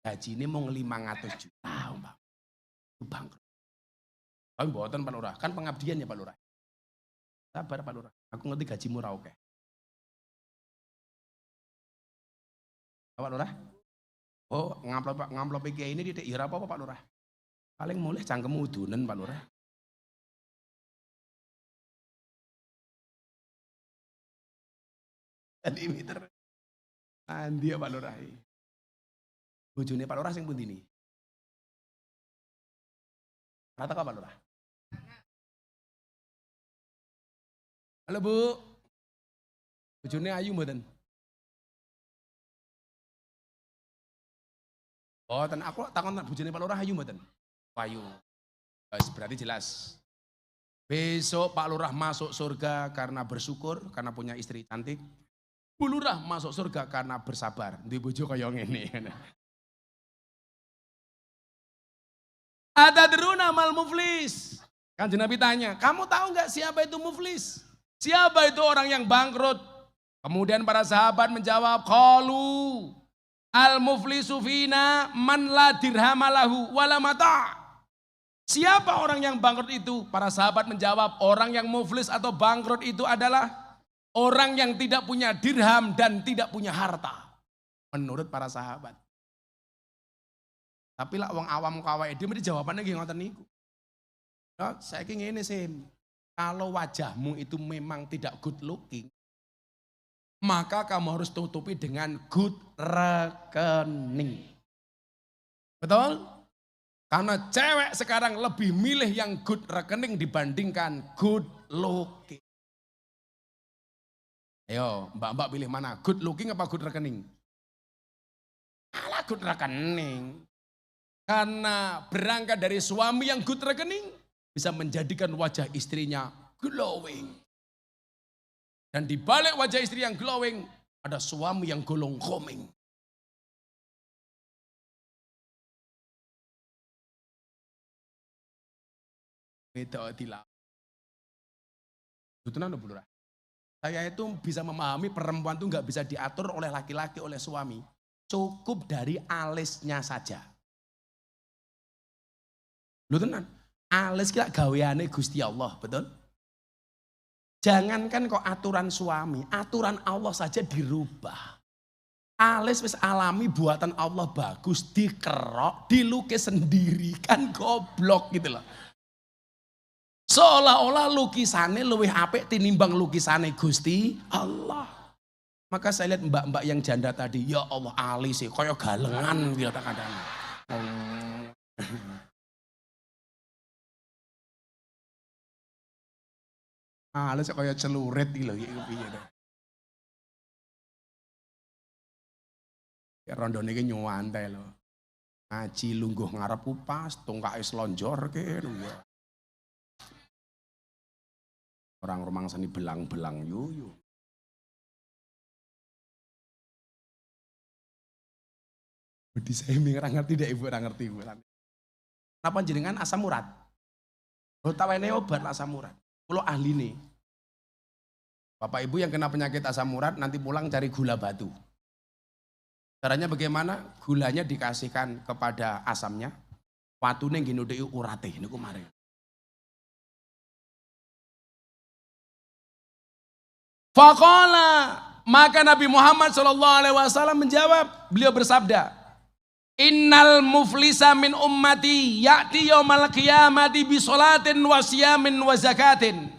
gajine mung 500 juta, Mbak. Itu bangkrut. Tapi mboten Pak Lurah, kan pengabdian ya Pak Lurah. Sabar Pak Lurah, aku ngerti gajimu ra oke. Pak Lurah? Oh, ngamplop kiai ini tidak ya apa-apa Pak Lurah. Paling mulai cangkemmu udunen Pak Lurah. Tadi meter. Andi ya Pak Lurah. Bojone Pak Lurah sing pundi ini? Rata Pak Lurah? Halo Bu. Bojone ayu mboten? Oh, aku takon bojone Pak Lurah ayu mboten? Ayu. Berarti jelas. Besok Pak Lurah masuk surga karena bersyukur, karena punya istri cantik. Bu Lurah masuk surga karena bersabar. Di bojo kaya ngene. Atadruna mal muflis. Kanjeng Nabi tanya, kamu tahu nggak siapa itu muflis? Siapa itu orang yang bangkrut? Kemudian para sahabat menjawab, qalu al muflisu fina man la dirhamalahu wala mata'. Siapa orang yang bangkrut itu? Para sahabat menjawab, orang yang muflis atau bangkrut itu adalah orang yang tidak punya dirham dan tidak punya harta. Menurut para sahabat. Tapi lah wong awam kawai dia mesti jawabannya nggih ngoten niku. Nah, saya ngene sih. Kalau wajahmu itu memang tidak good looking, maka kamu harus tutupi dengan good rekening. Betul? Karena cewek sekarang lebih milih yang good rekening dibandingkan good looking. Ayo, mbak-mbak pilih mana? Good looking apa good rekening? Alah good rekening. Karena berangkat dari suami yang good rekening, bisa menjadikan wajah istrinya glowing. Dan di balik wajah istri yang glowing, ada suami yang golong koming. Beda tidak. Betulan Bu Lurah. Saya itu bisa memahami perempuan itu nggak bisa diatur oleh laki-laki, oleh suami. Cukup dari alisnya saja. Lu tenan, alis kira gaweane Gusti Allah, betul? Jangankan kok aturan suami, aturan Allah saja dirubah. Alis wis alami buatan Allah bagus, dikerok, dilukis sendiri, kan goblok gitu loh. Seolah-olah lukisannya lebih apik tinimbang lukisannya Gusti Allah. Maka saya lihat mbak-mbak yang janda tadi, ya Allah alis sih, koyo galengan gitu kadang. Alis koyo celurit iki lho iki piye to. Ya rondone iki nyuwantai lho. Ngaji lungguh ngarep upas, tungkake slonjor kene ya. Orang rumang seni belang-belang yuyu. Budi saya ora ngerti dek ibu, ora ngerti ibu. Napa jenengan asam urat? Oh tawene obat asam urat. Kalau ahli nih. Bapak ibu yang kena penyakit asam urat nanti pulang cari gula batu. Caranya bagaimana? Gulanya dikasihkan kepada asamnya. Watune nggih nudheki urate niku mari. Faqala, maka Nabi Muhammad SAW menjawab, beliau bersabda, innal muflisa min ummati ya'ti yaumal qiyamati bi sholatin wa siyamin wa zakatin.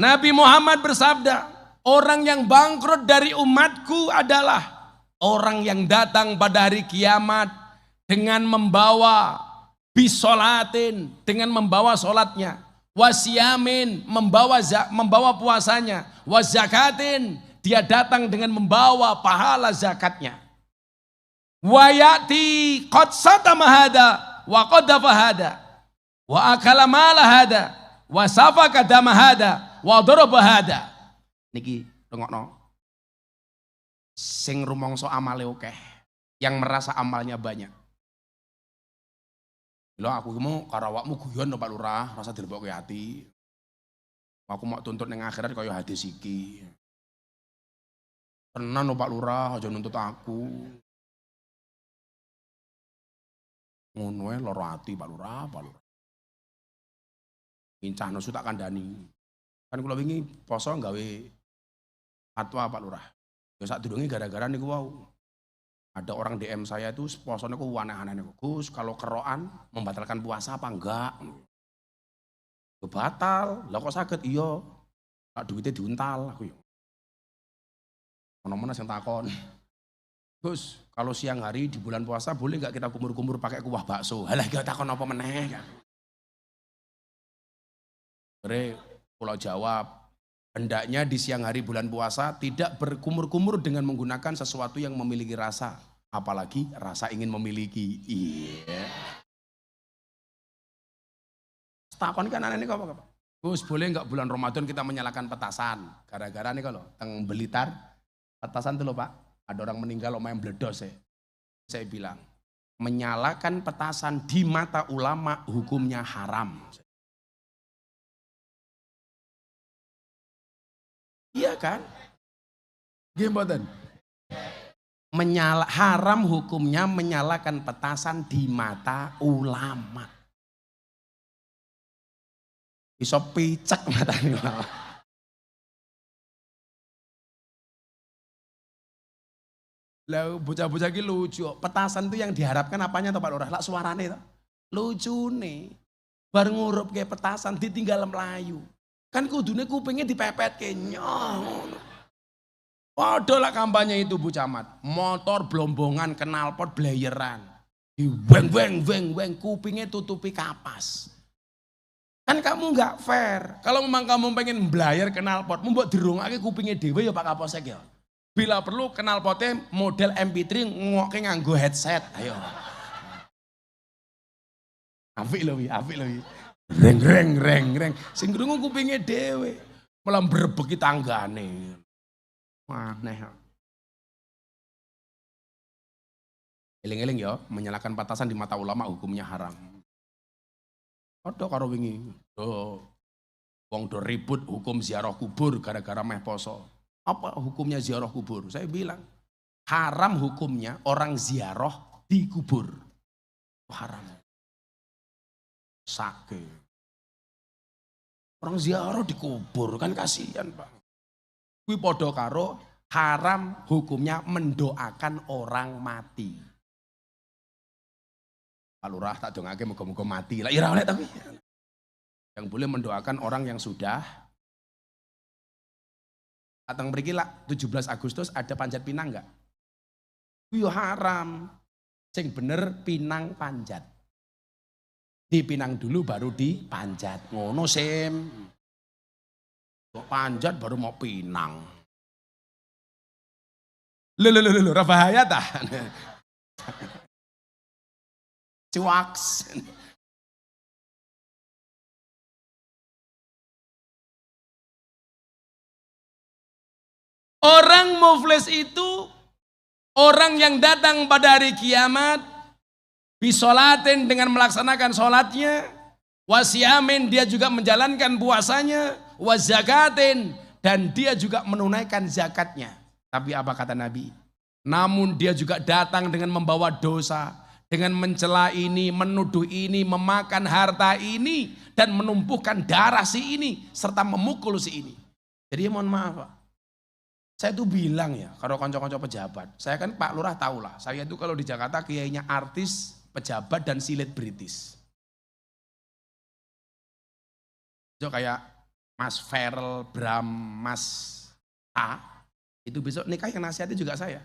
Nabi Muhammad bersabda, orang yang bangkrut dari umatku adalah orang yang datang pada hari kiamat dengan membawa bisolatin, dengan membawa sholatnya, wasiyamin, membawa puasanya, wazakatin, dia datang dengan membawa pahala zakatnya. Wayati qad satama hada wa qaddafa hada wa akala mala hada wa safaka dama hada wa daraba hada. Niki rungokno. Sing rumangsa amale akeh, yang merasa amalnya banyak. Lho aku mau karo awakmu guyon Pak Lurah, rasa dilebokke ati. Aku mau tuntut ning akhirat kaya hadis iki. Tenan Pak Lurah, aja nuntut aku. Ngono ae lara ati Pak Lurah, Pak Lurah. Incah nesu tak kandhani. Kan kula wingi poso gawe fatwa Pak Lurah. Ya sadurunge gara-gara niku wau. Ada orang DM saya itu posone ku aneh-aneh niku. Gus, kalau keroan membatalkan puasa apa enggak? Batal. Lah kok saged? Iya. Tak duitnya diuntal aku yo. Mana-mana sing takon. Gus, kalau siang hari di bulan puasa boleh nggak kita kumur-kumur pakai kuah bakso? Halah gak takon apa meneh kan. Pulau jawab, hendaknya di siang hari bulan puasa tidak berkumur-kumur dengan menggunakan sesuatu yang memiliki rasa. Apalagi rasa ingin memiliki. Iya. Takon kan aneh kok Pak. Gus, boleh nggak bulan Ramadan kita menyalakan petasan? Gara-gara nih kalau teng Blitar, petasan tuh loh Pak. Ada orang meninggal main bledos ya. Saya bilang, menyalakan petasan di mata ulama hukumnya haram. Iya kan? Gimana? Haram hukumnya menyalakan petasan di mata ulama. Bisa picek mata ulama. Lah bocah-bocah iki lucu. Petasan itu yang diharapkan apanya toh Pak Lurah? Lak suarane toh. Lucune. Bar ngurup ke petasan ditinggal melayu. Kan kudune kupingnya dipepetke nyong. Padha lah kampanye itu Bu Camat. Motor blombongan, knalpot blayeran. Di weng kupingnya tutupi kapas. Kan kamu nggak fair. Kalau memang kamu pengen blayer knalpot, mbok dirungake kupingnya dhewe ya Pak Kapolsek ya. Bila perlu knalpotnya model MP3 ngoke nganggo headset. Ayo. Apik lho wi, apik lho wi. Reng. Sing krungu kupinge dhewe. Malah mbrebeki tanggane. Aneh. Eling-eling ya, menyalakan petasan di mata ulama hukumnya haram. Padha karo wingi. Wong do ribut hukum ziarah kubur gara-gara meh poso. Apa hukumnya ziarah kubur? Saya bilang, haram hukumnya orang ziarah di kubur. Haram. Sake. Orang ziarah di kubur kan kasihan Pak. Kuwi padha karo haram hukumnya mendoakan orang mati. Pak Lurah tak dongake muga-muga mati. Lah ora oleh tapi. Yang boleh mendoakan orang yang sudah atang mriki lah 17 Agustus ada panjat pinang enggak? Yo haram. Sing bener pinang panjat. Dipinang dulu baru dipanjat. Ngono Sim. Kok panjat baru mau pinang. Lho ora bahaya tah. Cuaks. Orang muflis itu orang yang datang pada hari kiamat bisolatin dengan melaksanakan sholatnya, wasiamin dia juga menjalankan puasanya, wazakatin dan dia juga menunaikan zakatnya. Tapi apa kata Nabi? Namun dia juga datang dengan membawa dosa, dengan mencela ini, menuduh ini, memakan harta ini dan menumpukan darah si ini serta memukul si ini. Jadi mohon maaf Pak. Saya tuh bilang ya, kalau konco-konco pejabat, saya kan Pak Lurah tahu lah, saya itu kalau di Jakarta kiainya artis, pejabat dan selebbritis. So kayak Mas Ferel, Bram, Mas A, itu besok nikah yang nasihatnya juga saya.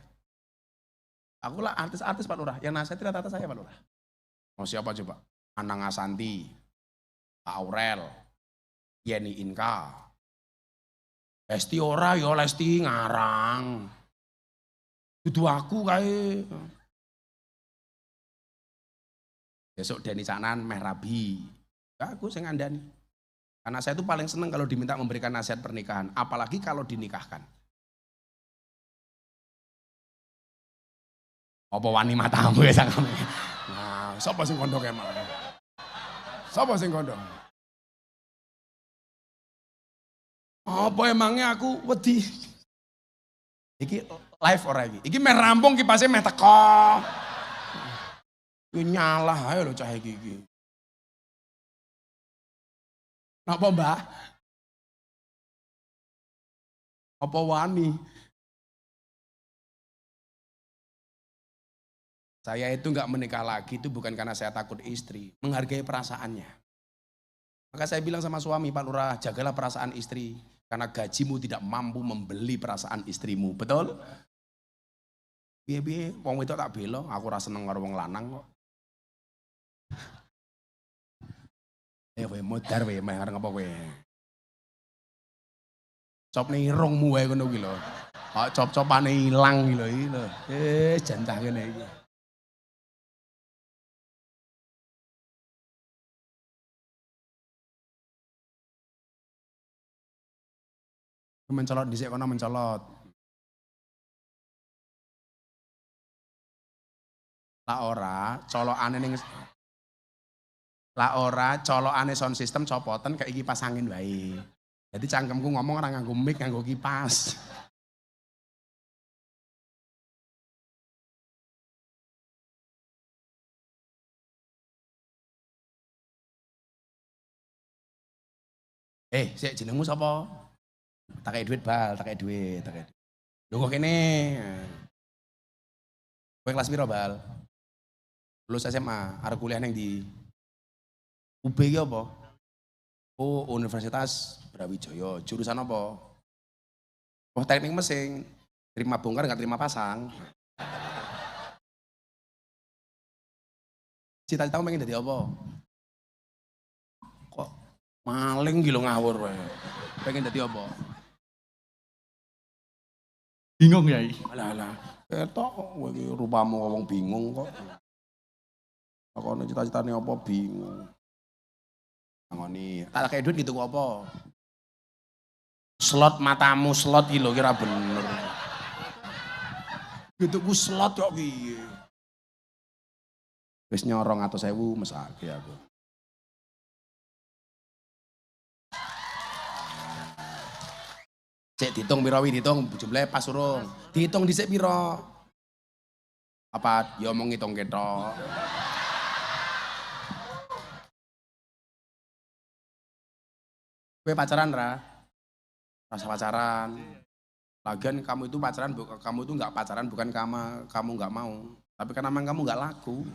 Aku lah artis-artis Pak Lurah, yang nasihatnya rata-rata saya Pak Lurah. Mau siapa coba? Anang Asanti, Pak Aurel, Yeni Inka, Lesti ora ya Lesti ngarang. Dudu aku kae. Besok Denny Caknan meh rabi. Aku sing ngandani. Karena saya itu paling seneng kalau diminta memberikan nasihat pernikahan, apalagi kalau dinikahkan. Apa wani matamu ya sakame. Nah, sapa sing kondok emang? Sapa sing kondok? Apa emangnya aku wedi? Iki live ora iki? Iki meh rampung kipase meh teko. Iki nyalah ae lho cah iki. Napa Mbah? Apa wani? Saya itu nggak menikah lagi itu bukan karena saya takut istri, menghargai perasaannya. Maka saya bilang sama suami, Pak Lurah, jagalah perasaan istri. Karena gajimu tidak mampu membeli perasaan istrimu, betul? Piye-piye, wong wedok tak bela, aku ora seneng karo wong lanang kok. Kowe modar kowe, meh arep apa kowe? Copne irungmu wae ngono kuwi lho. Kok cop-copane ilang iki lho. Jantah kene iki. Mencolot dhisik kono mencolot. Lah ora colokane sound system copoten kayak kipas angin wae. Jadi cangkemku ngomong ora nganggo mic, nganggo kipas. Sik jenengmu sapa? Tak kei duit bal, tak kei duit. Lho kok kene. Kowe kelas piro bal? Lulus SMA, arep kuliah ning ndi? UB ki apa? Oh, Universitas Brawijaya. Jurusan apa? Oh, teknik mesin. Terima bongkar nggak terima pasang. Cita-citamu pengen jadi apa? Kok maling gitu ngawur wae. Pengen jadi apa? Bingung ya? Alah. Ketok kowe iki rupamu wong bingung kok. Takone cita-citane apa bingung. Ngoni, tak kayak duit gitu kok apa? Slot matamu slot iki lho kira bener. Gitu ku slot kok piye? Wis nyorong 200.000 mesake aku. Cek dihitung piro wi dihitung jumlahe pas urung. Dihitung dhisik piro? Apa ya omong ngitung ketok. Kowe pacaran ra? Rasa pacaran. Lagian kamu itu pacaran, kamu itu nggak pacaran bukan kamu nggak mau, tapi karena memang kamu nggak laku.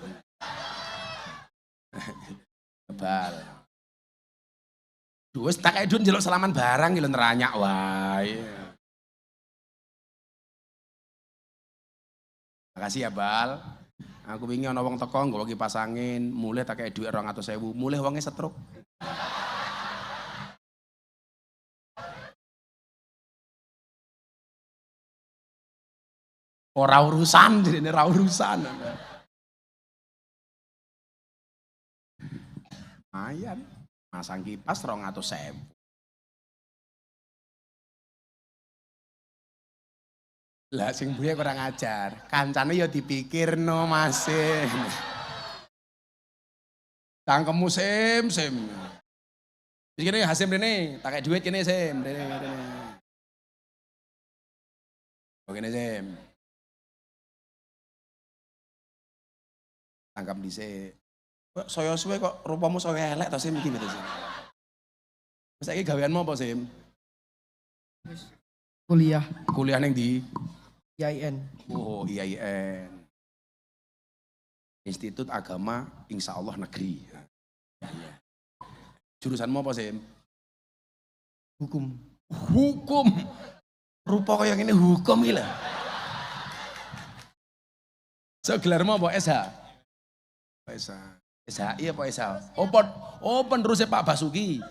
Bal. Wis tak kayak dun njeluk salaman barang lho neranyak wae. Makasih ya Bal. Aku wingi ana wong teko nggawa kipas angin, mulih tak kayak dhuwit 200.000, mulih wonge setruk. Ora urusan, jadi ora urusan. Lumayan, masang kipas 200.000. Lah sing buye kurang ajar, kancane ya dipikirno masih. Cangkemmu sim. Wis kene Hasim rene, tak kayak duit kene Sim, rene. Oke Sim. Tangkap dhisik. Kok saya suwe kok rupamu saya elek to Sim iki gitu Sim. Saiki gaweanmu apa Sim? Kuliah Kuliah ning ndi? IAIN. Oh, IAIN. Institut Agama Insya Allah Negeri. Ya. Jurusanmu apa Sim? Hukum. Hukum. Rupa kayak ini hukum iki lho. So gelarmu apa SH? SHI apa SH? Penerusnya Pak Basuki.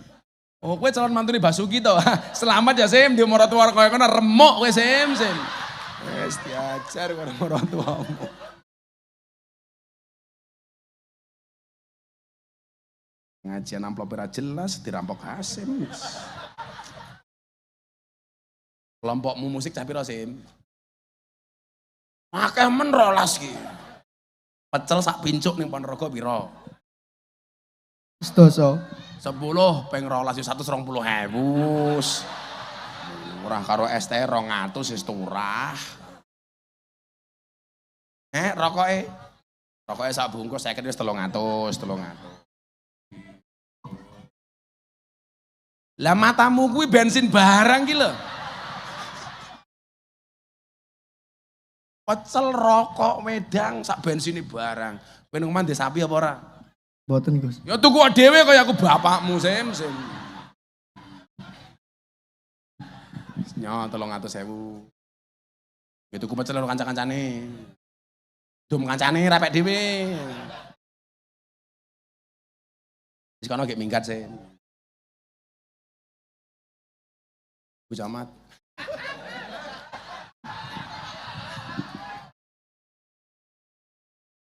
Oh, kowe calon mantune Basuki to. Selamat ya Sim, di maratuwa koyo kono remuk kowe Sim. Wis diajar karo maratuwamu. Ngajian amplop ora jelas dirampok Hasim. Kelompokmu musik cah piro Sim? Akeh men 12 ki. Pecel sak pincuk ning Ponorogo piro? Sedoso. 10 ping 12 yo 120.000. Murah karo ST 200 wis turah. Rokoke sak bungkus 50 wis 300. Lah matamu kuwi bensin barang ki lho. Pecel rokok wedang sak bensine barang. Kowe nang mandi sapi apa ora? Boten Gus. Ya tuku dhewe kaya aku bapakmu sim. Nyo 300.000. Ya tuku pecel karo kanca-kancane. Dum kancane rapek dhewe. Wis kono gek minggat sih. Bu Camat.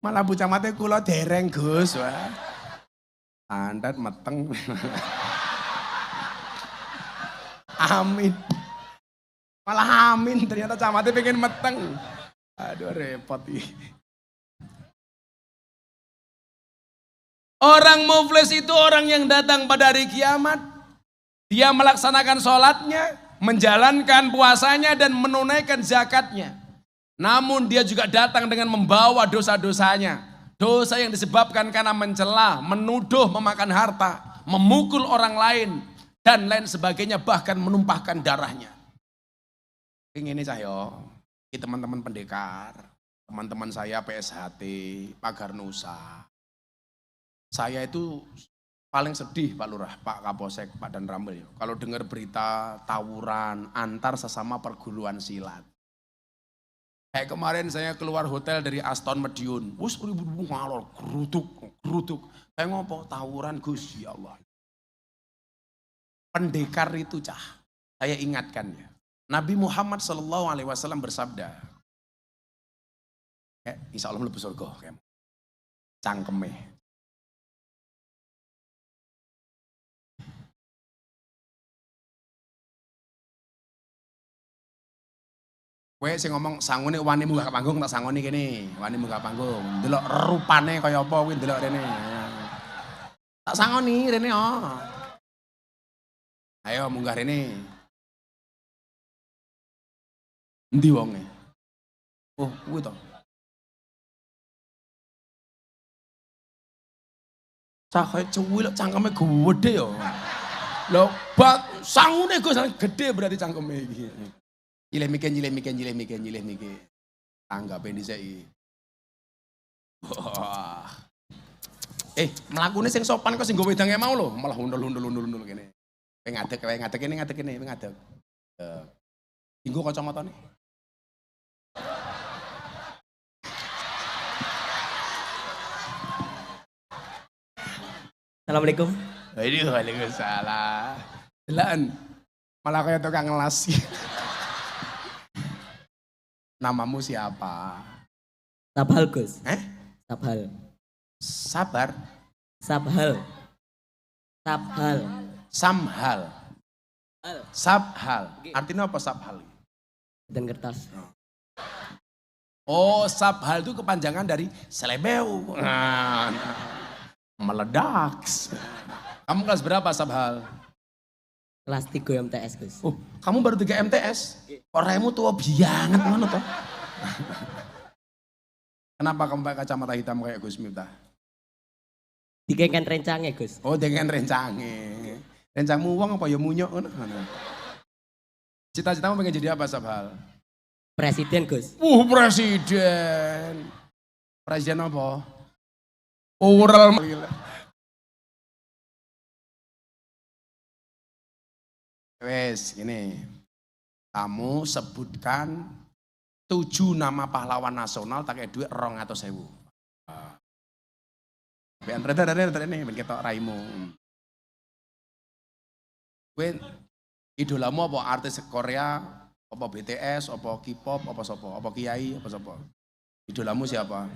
Malah Bu Camatnya kula dereng Gus. Wah. Andat meteng. Amin. Malah amin, ternyata camatnya pengen meteng. Aduh repot ih. Orang muflis itu orang yang datang pada hari kiamat. Dia melaksanakan sholatnya, menjalankan puasanya dan menunaikan zakatnya. Namun dia juga datang dengan membawa dosa-dosanya. Dosa yang disebabkan karena mencela, menuduh, memakan harta, memukul orang lain, dan lain sebagainya, bahkan menumpahkan darahnya. Ini saya, teman-teman pendekar, teman-teman saya PSHT, Pagar Nusa. Saya itu paling sedih Pak Lurah, Pak Kapolsek, Pak Dan Ramil. Kalau dengar berita tawuran antar sesama perguruan silat. Kayak kemarin saya keluar hotel dari Aston Medion, wus ribu-ribu ngalor, geruduk. Saya ngopo tawuran Gus, ya Allah. Pendekar itu cah, saya ingatkan ya. Nabi Muhammad SAW bersabda, insya Allah lebih surga, cangkeme. Kowe sing ngomong sangune wani munggah panggung tak sangoni kene, wani munggah panggung. Ndelok rupane kaya apa kuwi ndelok rene. Tak sangoni rene oh. Ayo munggah rene. Endi wonge? Oh, kuwi to. Cah kaya cuwil cangkeme gede ya. Lho, bak sangune Gus gede berarti cangkeme iki. Nyilih mikir. Anggape dhisik. Wah. Mlakune sing sopan kok sing nggo wedange mau lho, malah hundul kene. Ngadeg kene. Dinggo kacamatane. Assalamualaikum. Waalaikumsalam. Delan. Malah kaya tukang ngelas. Namamu siapa? Sabhal Gus. Sabhal. Sabhal. Artinya apa Sabhal? Dan kertas. Oh, Sabhal itu kepanjangan dari selebeu. Meledak. Kamu kelas berapa Sabhal? Kelas 3 MTS Gus. Oh, kamu baru 3 MTS? Orangmu tua bianget ngono toh. Kenapa kamu pakai kacamata hitam kayak Gus Miftah? Dikengen rencangnya Gus. Oh, dengan rencange. Rencangmu uang apa ya munyok ngono. Cita-citamu pengen jadi apa Sabhal? Presiden Gus. Presiden. Presiden apa? Oral. Wes, ini. Kamu sebutkan 7 nama pahlawan nasional tak kayak duit 200.000. Ben rada ini ben ketok raimu. Kowe idolamu apa artis Korea, apa BTS, apa K-pop, apa sopo, apa kiai, apa sopo? Idolamu siapa?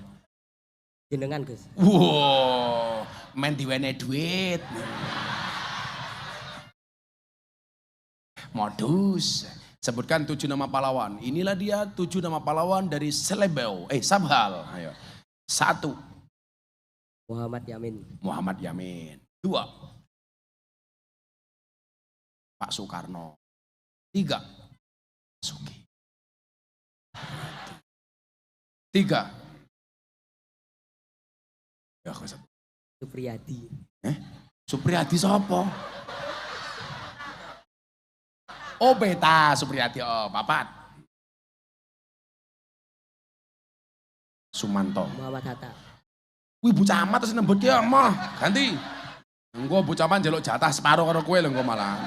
Jenengan Gus. Wow, main diwene duit. Modus. Sebutkan 7 nama pahlawan. Inilah dia 7 nama pahlawan dari Selebeu. Sabhal. Ayo. 1. Muhammad Yamin. 2. Pak Soekarno. 3. Suki. 3. Supriyadi. Supriyadi siapa? Oh Beta Supriyati, oh papat. Sumanto. Muhammad Hatta. Wih Bu Camat terus nembut ya mah, ganti. Engko Bu Camat njaluk jatah separuh karo kowe lho engko malah.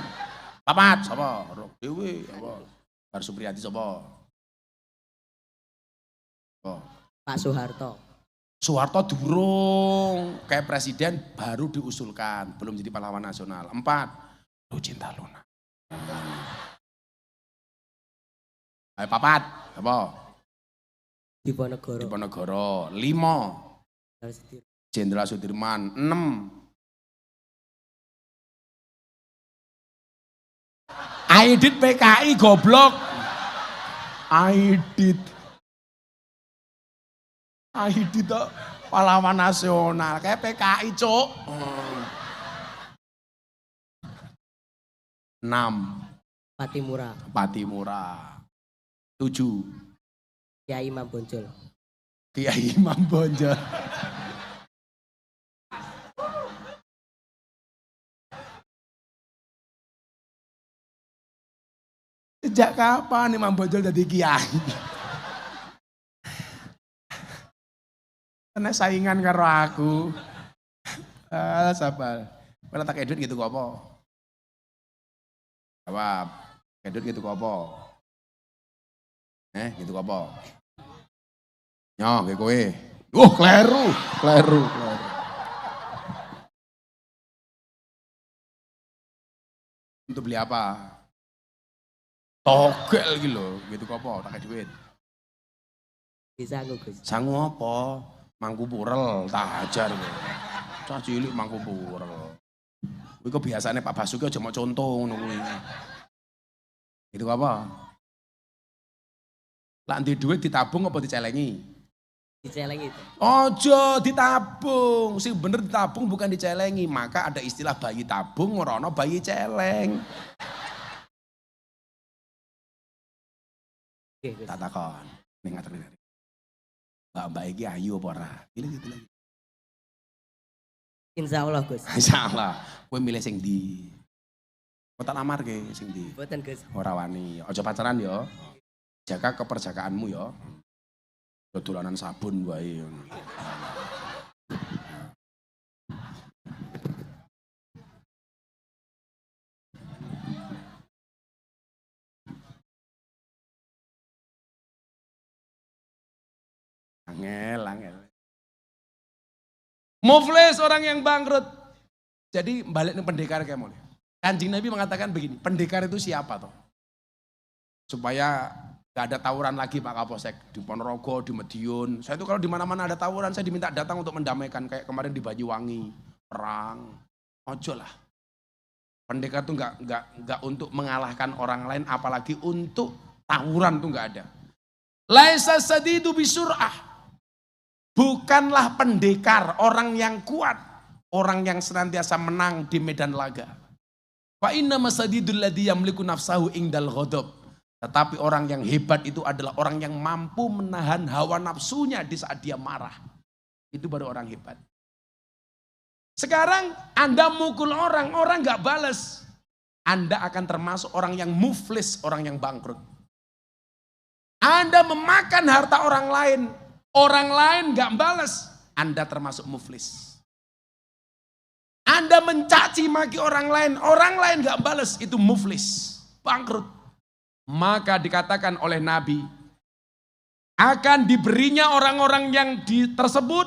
Papat sapa? Dewe apa? Bar Supriyati sapa? Oh. Pak Soeharto. Soeharto durung kayak presiden baru diusulkan, belum jadi pahlawan nasional. 4, Lucinta Luna. Ayo papat, apa? Diponegoro. Diponegoro. 5, Jenderal Sudirman. 6, Aidit PKI goblok. Aidit tuh pahlawan nasional kayak PKI cok. 6, Patimura. Patimura. 7, Kiai Imam Bonjol. Kiai Imam Bonjol. Sejak kapan Imam Bonjol jadi kiai? Karena saingan karo aku. Sabar. Kalau tak edit gitu kok apa? Jawab. Edit gitu kok apa? Gitu kok apa? Nyoh, kayak kowe. Kleru. Untuk beli apa? Togel gitu kok apa? Tak duit. Bisa aku Gus. Sangu apa? Mangku purel, tak ajar. Cah cilik mangku purel. Kuwi kebiasaane Pak Basuki aja mau contoh ngono kuwi. Itu apa? Lah ndek duit ditabung apa dicelengi? Dicelengi itu. Ojo ditabung, sing bener ditabung bukan dicelengi. Maka ada istilah bayi tabung, ora ana bayi celeng. Oke, Gus. Tak takon, ning ngaten. Mbak iki ayu apa ora? Gitu lagi. Insya Allah Gus. Insyaallah, kowe milih sing ndi? Kok tak lamarke sing ndi? Boten Gus. Ora wani, aja pacaran ya. Jaga keperjakaanmu ya. Dolanan sabun wae. Angel. Muflis orang yang bangkrut. Jadi balik nih pendekar kayak mulai. Kanjeng Nabi mengatakan begini, pendekar itu siapa toh? Supaya gak ada tawuran lagi Pak Kapolsek di Ponorogo, di Madiun. Saya itu kalau di mana-mana ada tawuran, saya diminta datang untuk mendamaikan kayak kemarin di Banyuwangi, perang. Ojo lah. Pendekar itu nggak untuk mengalahkan orang lain, apalagi untuk tawuran tuh nggak ada. Laisa sadidu bisur'ah. Bukanlah pendekar orang yang kuat, orang yang senantiasa menang di medan laga. Fa inna masadidul ladzi yamliku nafsahu indal ghadab. Tetapi orang yang hebat itu adalah orang yang mampu menahan hawa nafsunya di saat dia marah. Itu baru orang hebat. Sekarang Anda mukul orang gak balas. Anda akan termasuk orang yang muflis, orang yang bangkrut. Anda memakan harta orang lain gak balas. Anda termasuk muflis. Anda mencaci maki orang lain gak balas. Itu muflis, bangkrut. Maka dikatakan oleh Nabi, akan diberinya orang-orang yang tersebut,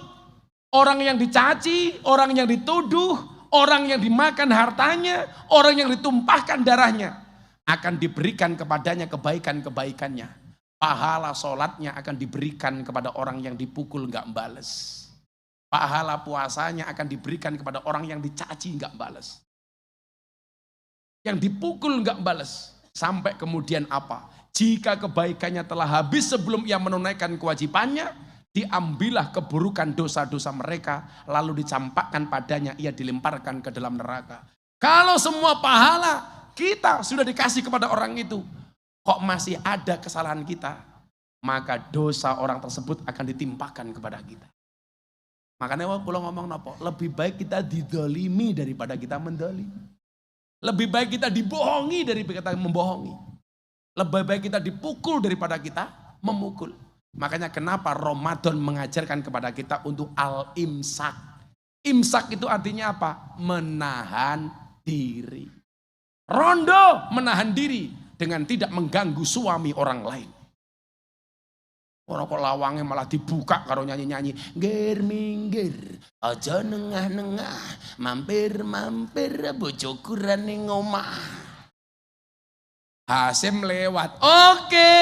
orang yang dicaci, orang yang dituduh, orang yang dimakan hartanya, orang yang ditumpahkan darahnya, akan diberikan kepadanya kebaikan-kebaikannya. Pahala sholatnya akan diberikan kepada orang yang dipukul gak bales. Pahala puasanya akan diberikan kepada orang yang dicaci gak bales. Yang dipukul gak bales. Sampai kemudian apa? Jika kebaikannya telah habis sebelum ia menunaikan kewajibannya, diambillah keburukan dosa-dosa mereka, lalu dicampakkan padanya, ia dilemparkan ke dalam neraka. Kalau semua pahala kita sudah dikasih kepada orang itu, kok masih ada kesalahan kita, maka dosa orang tersebut akan ditimpakan kepada kita. Makanya kalau ngomong nopo, lebih baik kita didolimi daripada kita mendolimi. Lebih baik kita dibohongi daripada kita membohongi. Lebih baik kita dipukul daripada kita memukul. Makanya kenapa Ramadan mengajarkan kepada kita untuk al-imsak. Imsak itu artinya apa? Menahan diri. Rondo menahan diri dengan tidak mengganggu suami orang lain. Orang kok lawangnya malah dibuka karo nyanyi-nyanyi. Ngger minggir, aja nengah-nengah, mampir-mampir bojoku rene ngomah. Hasim lewat, oke.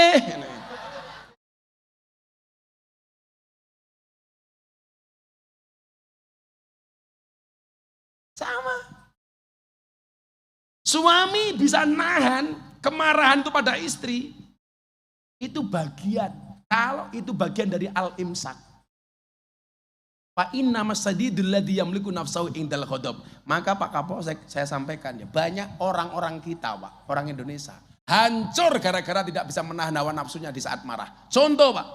Sama. Suami bisa nahan kemarahan itu pada istri. Itu bagian. Kalau itu bagian dari al-imsak. Fa inna masadidul ladzi yamliku nafsahu indal ghadab. Maka Pak Kapolsek saya sampaikan ya, banyak orang-orang kita, Pak, orang Indonesia hancur gara-gara tidak bisa menahan hawa nafsunya di saat marah. Contoh, Pak,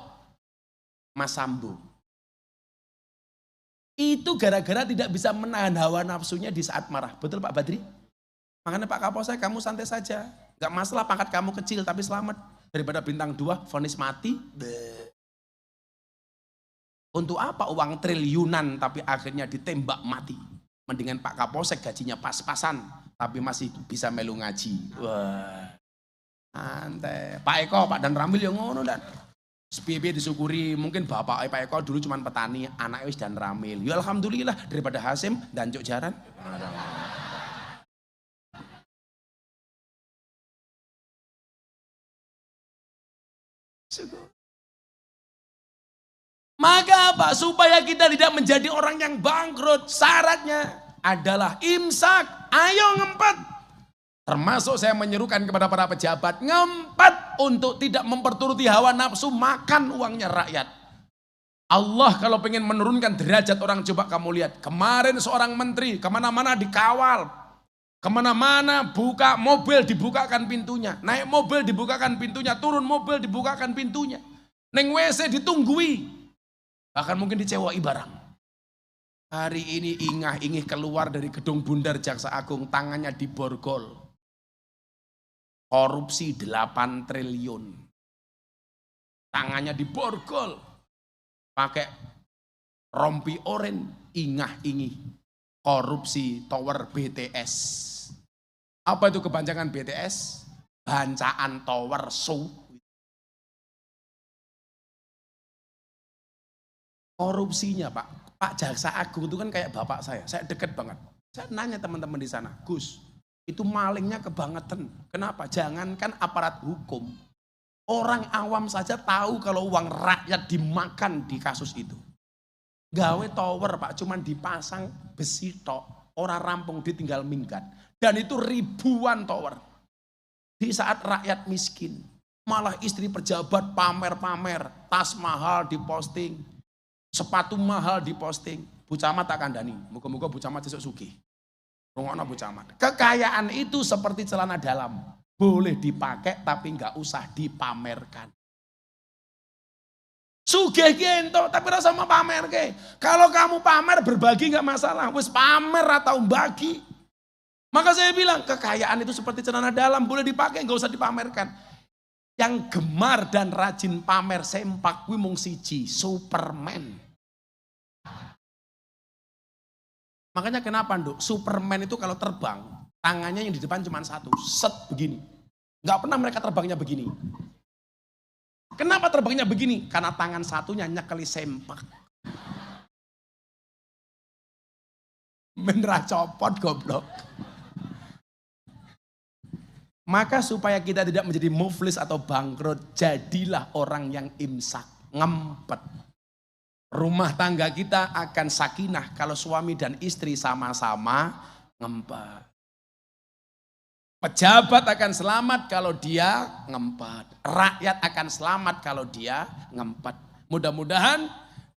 Mas Sambo. Itu gara-gara tidak bisa menahan hawa nafsunya di saat marah. Betul Pak Badri? Makanya Pak Kapolsek, kamu santai saja. Gak masalah pangkat kamu kecil tapi selamat. Daripada bintang 2 vonis mati. Untuk apa uang triliunan tapi akhirnya ditembak mati. Mendingan Pak Kapolsek gajinya pas-pasan tapi masih bisa melu ngaji. Wah, santai. Pak Eko, Pak Dan Ramil yang ngono dan SPB disyukuri. Mungkin bapak Pak Eko dulu cuma petani, anaknya wis Dan Ramil. Ya alhamdulillah daripada Hasim dan Cuk Jaran. Maka apa? Supaya kita tidak menjadi orang yang bangkrut, syaratnya adalah imsak. Ayo ngempet. Termasuk saya menyerukan kepada para pejabat, ngempet untuk tidak memperturuti hawa nafsu makan uangnya rakyat. Allah kalau pengen menurunkan derajat orang, coba kamu lihat. Kemarin seorang menteri kemana-mana dikawal. Kemana-mana buka mobil dibukakan pintunya. Naik mobil dibukakan pintunya. Turun mobil dibukakan pintunya. Neng WC ditunggui. Bahkan mungkin dicewai barang. Hari ini ingah-ingih keluar dari gedung Bundar Jaksa Agung. Tangannya diborgol. Korupsi 8 triliun. Tangannya diborgol. Pakai rompi oren. Ingah-ingih. Korupsi tower BTS. Apa itu kepanjangan BTS? Bancaan Tower Show. Korupsinya Pak Jaksa Agung itu kan kayak bapak saya deket banget. Saya nanya teman-teman di sana, Gus, itu malingnya kebangetan. Kenapa? Jangankan aparat hukum, orang awam saja tahu kalau uang rakyat dimakan di kasus itu. Gawe tower Pak, cuman dipasang besi tok, orang rampung ditinggal minggat. Dan itu ribuan tower. Di saat rakyat miskin, malah istri pejabat pamer-pamer, tas mahal diposting, sepatu mahal diposting. Bu Camat tak kandani, moga-moga Bu Camat besok sugih. Rungokno Bu Camat. Kekayaan itu seperti celana dalam, boleh dipakai tapi nggak usah dipamerkan. Sugih gento, tapi rasa mau pamer ke. Kalau kamu pamer berbagi nggak masalah, wis pamer atau bagi. Maka saya bilang kekayaan itu seperti celana dalam, boleh dipakai nggak usah dipamerkan. Yang gemar dan rajin pamer sempak kuwi mung siji, Superman. Makanya kenapa Nduk? Superman itu kalau terbang, tangannya yang di depan cuma satu, set begini. Nggak pernah mereka terbangnya begini. Kenapa terbangnya begini? Karena tangan satunya nyekeli sempak. Benerah copot goblok. Maka supaya kita tidak menjadi muflis atau bangkrut, jadilah orang yang imsak, ngempet. Rumah tangga kita akan sakinah kalau suami dan istri sama-sama ngempet. Pejabat akan selamat kalau dia ngempet. Rakyat akan selamat kalau dia ngempet. Mudah-mudahan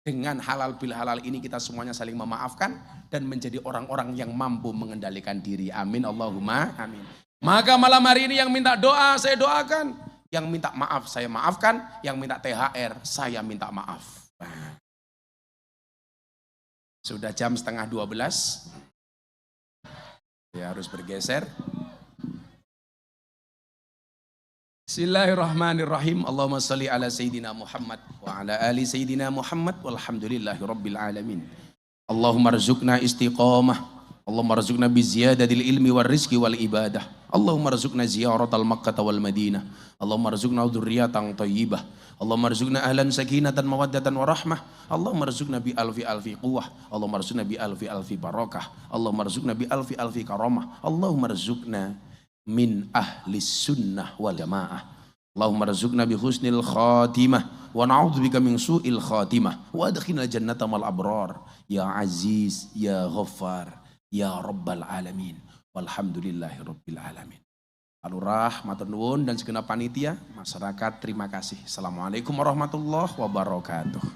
dengan halal bil halal ini kita semuanya saling memaafkan dan menjadi orang-orang yang mampu mengendalikan diri. Amin Allahumma amin. Maka malam hari ini yang minta doa saya doakan, yang minta maaf saya maafkan, yang minta THR saya minta maaf. Sudah jam 11:30. Ya harus bergeser. Bismillahirrahmanirrahim. Allahumma salli ala Sayyidina Muhammad wa ala ali Sayyidina Muhammad walhamdulillahi rabbil alamin. Allahumma rzuqna istiqamah. Allahumma rzuqna biziyadatil ilmi wal rizki wal ibadah. Allahumma rzuqna ziyaratal Makkah wal Madinah. Allahumma rzuqna dzurriyyatan thayyibah. Allahumma rzuqna ahlan sakinatan mawaddatan wa rahmah. Allahumma rzuqna bi alfi alfi quwwah. Allahumma rzuqna bi alfi alfi barakah. Allahumma rzuqna bi alfi alfi karamah. Allahumma rzuqna min ahli sunnah wal jamaah. Allahumma rzuqna bi husnil khatimah wa na'udzubika min su'il khatimah wa adkhilna jannata mal abrar ya aziz ya ghaffar ya rabbal alamin walhamdulillahi rabbil alamin. Alurah, matur nuwun dan segenap panitia, masyarakat terima kasih. Assalamualaikum warahmatullahi wabarakatuh.